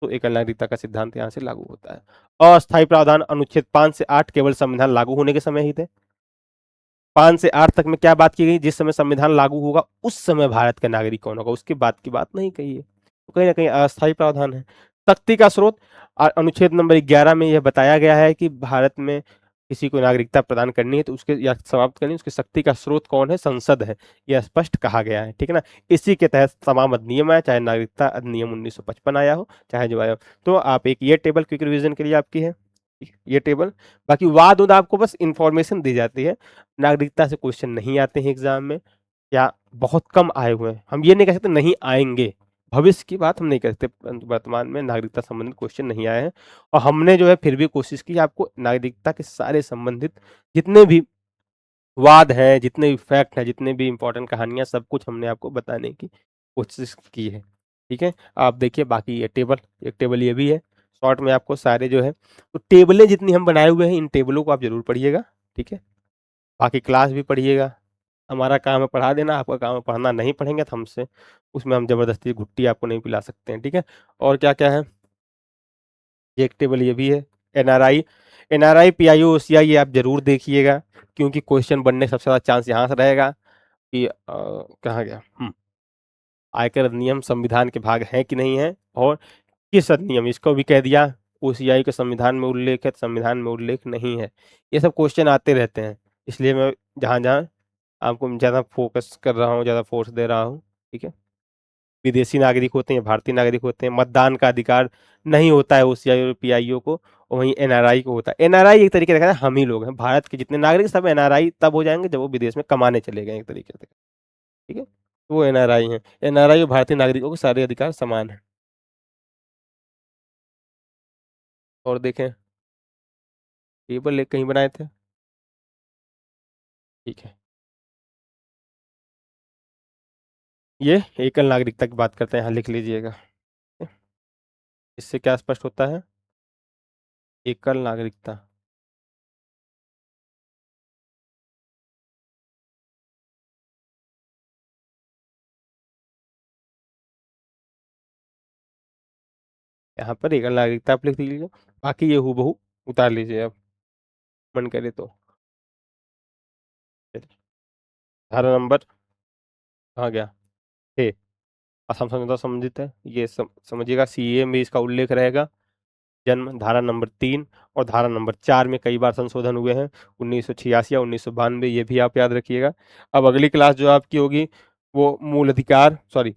तो एकल नागरिकता का सिद्धांत यहाँ से लागू होता है। अस्थायी प्रावधान, अनुच्छेद 5 से 8 केवल संविधान लागू होने के समय ही थे। 5 से 8 तक में क्या बात की गई? जिस समय संविधान लागू होगा उस समय भारत का नागरिक कौन होगा, उसके बाद की बात नहीं कही है। तो कहीं ना कहीं अस्थायी प्रावधान है। शक्ति का स्रोत, अनुच्छेद नंबर 11 में यह बताया गया है कि भारत में किसी को नागरिकता प्रदान करनी है तो उसके या समाप्त करनी है, उसकी शक्ति का स्रोत कौन है? संसद है, यह स्पष्ट कहा गया है, ठीक है ना। इसी के तहत तमाम अधिनियम आया, चाहे नागरिकता अधिनियम 1955 आया हो, चाहे जो आया हो। तो आप एक ये टेबल क्विक रिवीजन के लिए आपकी है, ये टेबल। बाकी वाद उद आपको बस इंफॉर्मेशन दी जाती है, नागरिकता से क्वेश्चन नहीं आते हैं एग्जाम में, या बहुत कम आए हुए हैं। हम ये नहीं कह सकते नहीं आएंगे, भविष्य की बात हम नहीं कर सकते, परंतु वर्तमान में नागरिकता संबंधित क्वेश्चन नहीं आए हैं। और हमने जो है फिर भी कोशिश की आपको नागरिकता के सारे संबंधित जितने भी वाद हैं, जितने भी फैक्ट हैं, जितने भी इंपॉर्टेंट कहानियां, सब कुछ हमने आपको बताने की कोशिश की है, ठीक है। आप देखिए बाकी ये टेबल, एक टेबल ये भी है, शॉर्ट में आपको सारे जो है, तो टेबलें जितनी हम बनाए हुए हैं इन टेबलों को आप जरूर पढ़िएगा, ठीक है। बाकी क्लास भी पढ़िएगा, हमारा काम है पढ़ा देना, आपका काम है पढ़ना। नहीं पढ़ेंगे तो हमसे उसमें हम जबरदस्ती घुट्टी आपको नहीं पिला सकते हैं, ठीक है। और क्या क्या है, ये एक टेबल ये भी है। एनआरआई, एनआरआई पीआईओ ओसीआई ये आप जरूर देखिएगा, क्योंकि क्वेश्चन बनने का सबसे ज्यादा चांस यहाँ से रहेगा कि कहाँ गया, आयकर अधिनियम संविधान के भाग है कि नहीं है, और किस अधिनियम, इसको भी कह दिया ओसीआई के संविधान में उल्लेख है, संविधान में उल्लेख नहीं है। ये सब क्वेश्चन आते रहते हैं, इसलिए मैं जहाँ जहाँ आपको ज़्यादा फोकस कर रहा हूँ, ज़्यादा फोर्स दे रहा हूँ, ठीक है। विदेशी नागरिक होते हैं, भारतीय नागरिक होते हैं, मतदान का अधिकार नहीं होता है ओसीआई और पीआईओ को, और वहीं एनआरआई को होता है। एनआरआई एक तरीके से देखा जाए हम ही लोग हैं, भारत के जितने नागरिक सब एनआरआई तब हो जाएंगे जब वो विदेश में कमाने चले गए, एक तरीके से, ठीक है। तो वो एनआरआई हैं, एनआरआई और भारतीय नागरिकों के सारे अधिकार समान हैं। और देखें, टेबल एक कहीं बनाए थे, ठीक है। ये एकल नागरिकता की बात करते हैं, यहाँ लिख लीजिएगा, इससे क्या स्पष्ट होता है? एकल नागरिकता, यहाँ पर एकल नागरिकता आप लिख लीजिए, बाकी ये हूबहू उतार लीजिए आप मन करे तो। चलिए, धारा नंबर कहाँ गया, 6, असम समझौता संबंधित है, ये समझिएगा, सीए में इसका उल्लेख रहेगा। जन्म धारा नंबर 3 और धारा नंबर 4 में कई बार संशोधन हुए हैं, 1986 या 1992, ये भी आप याद रखिएगा। अब अगली क्लास जो आपकी होगी वो मूल अधिकार, सॉरी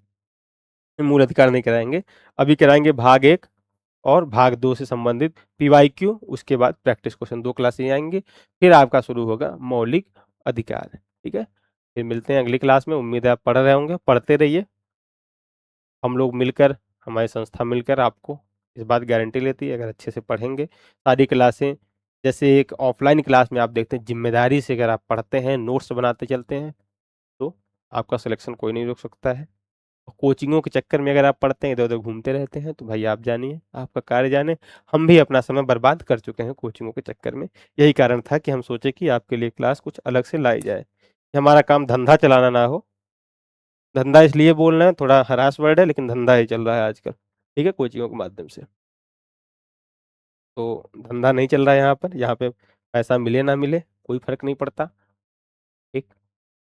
मूल अधिकार नहीं कराएंगे, अभी कराएंगे भाग 1 और भाग 2 से संबंधित पीवाईक्यू, उसके बाद प्रैक्टिस क्वेश्चन, 2 क्लासें आएंगी, फिर आपका शुरू होगा मौलिक अधिकार। ठीक है, फिर मिलते हैं अगली क्लास में, उम्मीद है आप पढ़ रहे होंगे, पढ़ते रहिए। हम लोग मिलकर, हमारी संस्था मिलकर आपको इस बात गारंटी लेती है, अगर अच्छे से पढ़ेंगे सारी क्लासें, जैसे एक ऑफलाइन क्लास में आप देखते हैं जिम्मेदारी से अगर आप पढ़ते हैं, नोट्स बनाते चलते हैं, तो आपका सिलेक्शन कोई नहीं रोक सकता है। कोचिंगों के चक्कर में अगर आप पढ़ते हैं, इधर उधर घूमते रहते हैं, तो भाई आप जानिए, आपका कार्य जाने। हम भी अपना समय बर्बाद कर चुके हैं कोचिंगों के चक्कर में, यही कारण था कि हम सोचे कि आपके लिए क्लास कुछ अलग से लाई जाए, हमारा काम धंधा चलाना ना हो। धंधा इसलिए बोल रहे हैं, थोड़ा हरास वर्ड है, लेकिन धंधा ही चल रहा है आजकल, ठीक है, कोचिंगों के माध्यम से। तो धंधा नहीं चल रहा है यहाँ पर, यहाँ पे पैसा मिले ना मिले कोई फर्क नहीं पड़ता, एक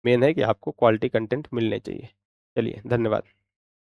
मेन है कि आपको क्वालिटी कंटेंट मिलने चाहिए। चलिए, धन्यवाद।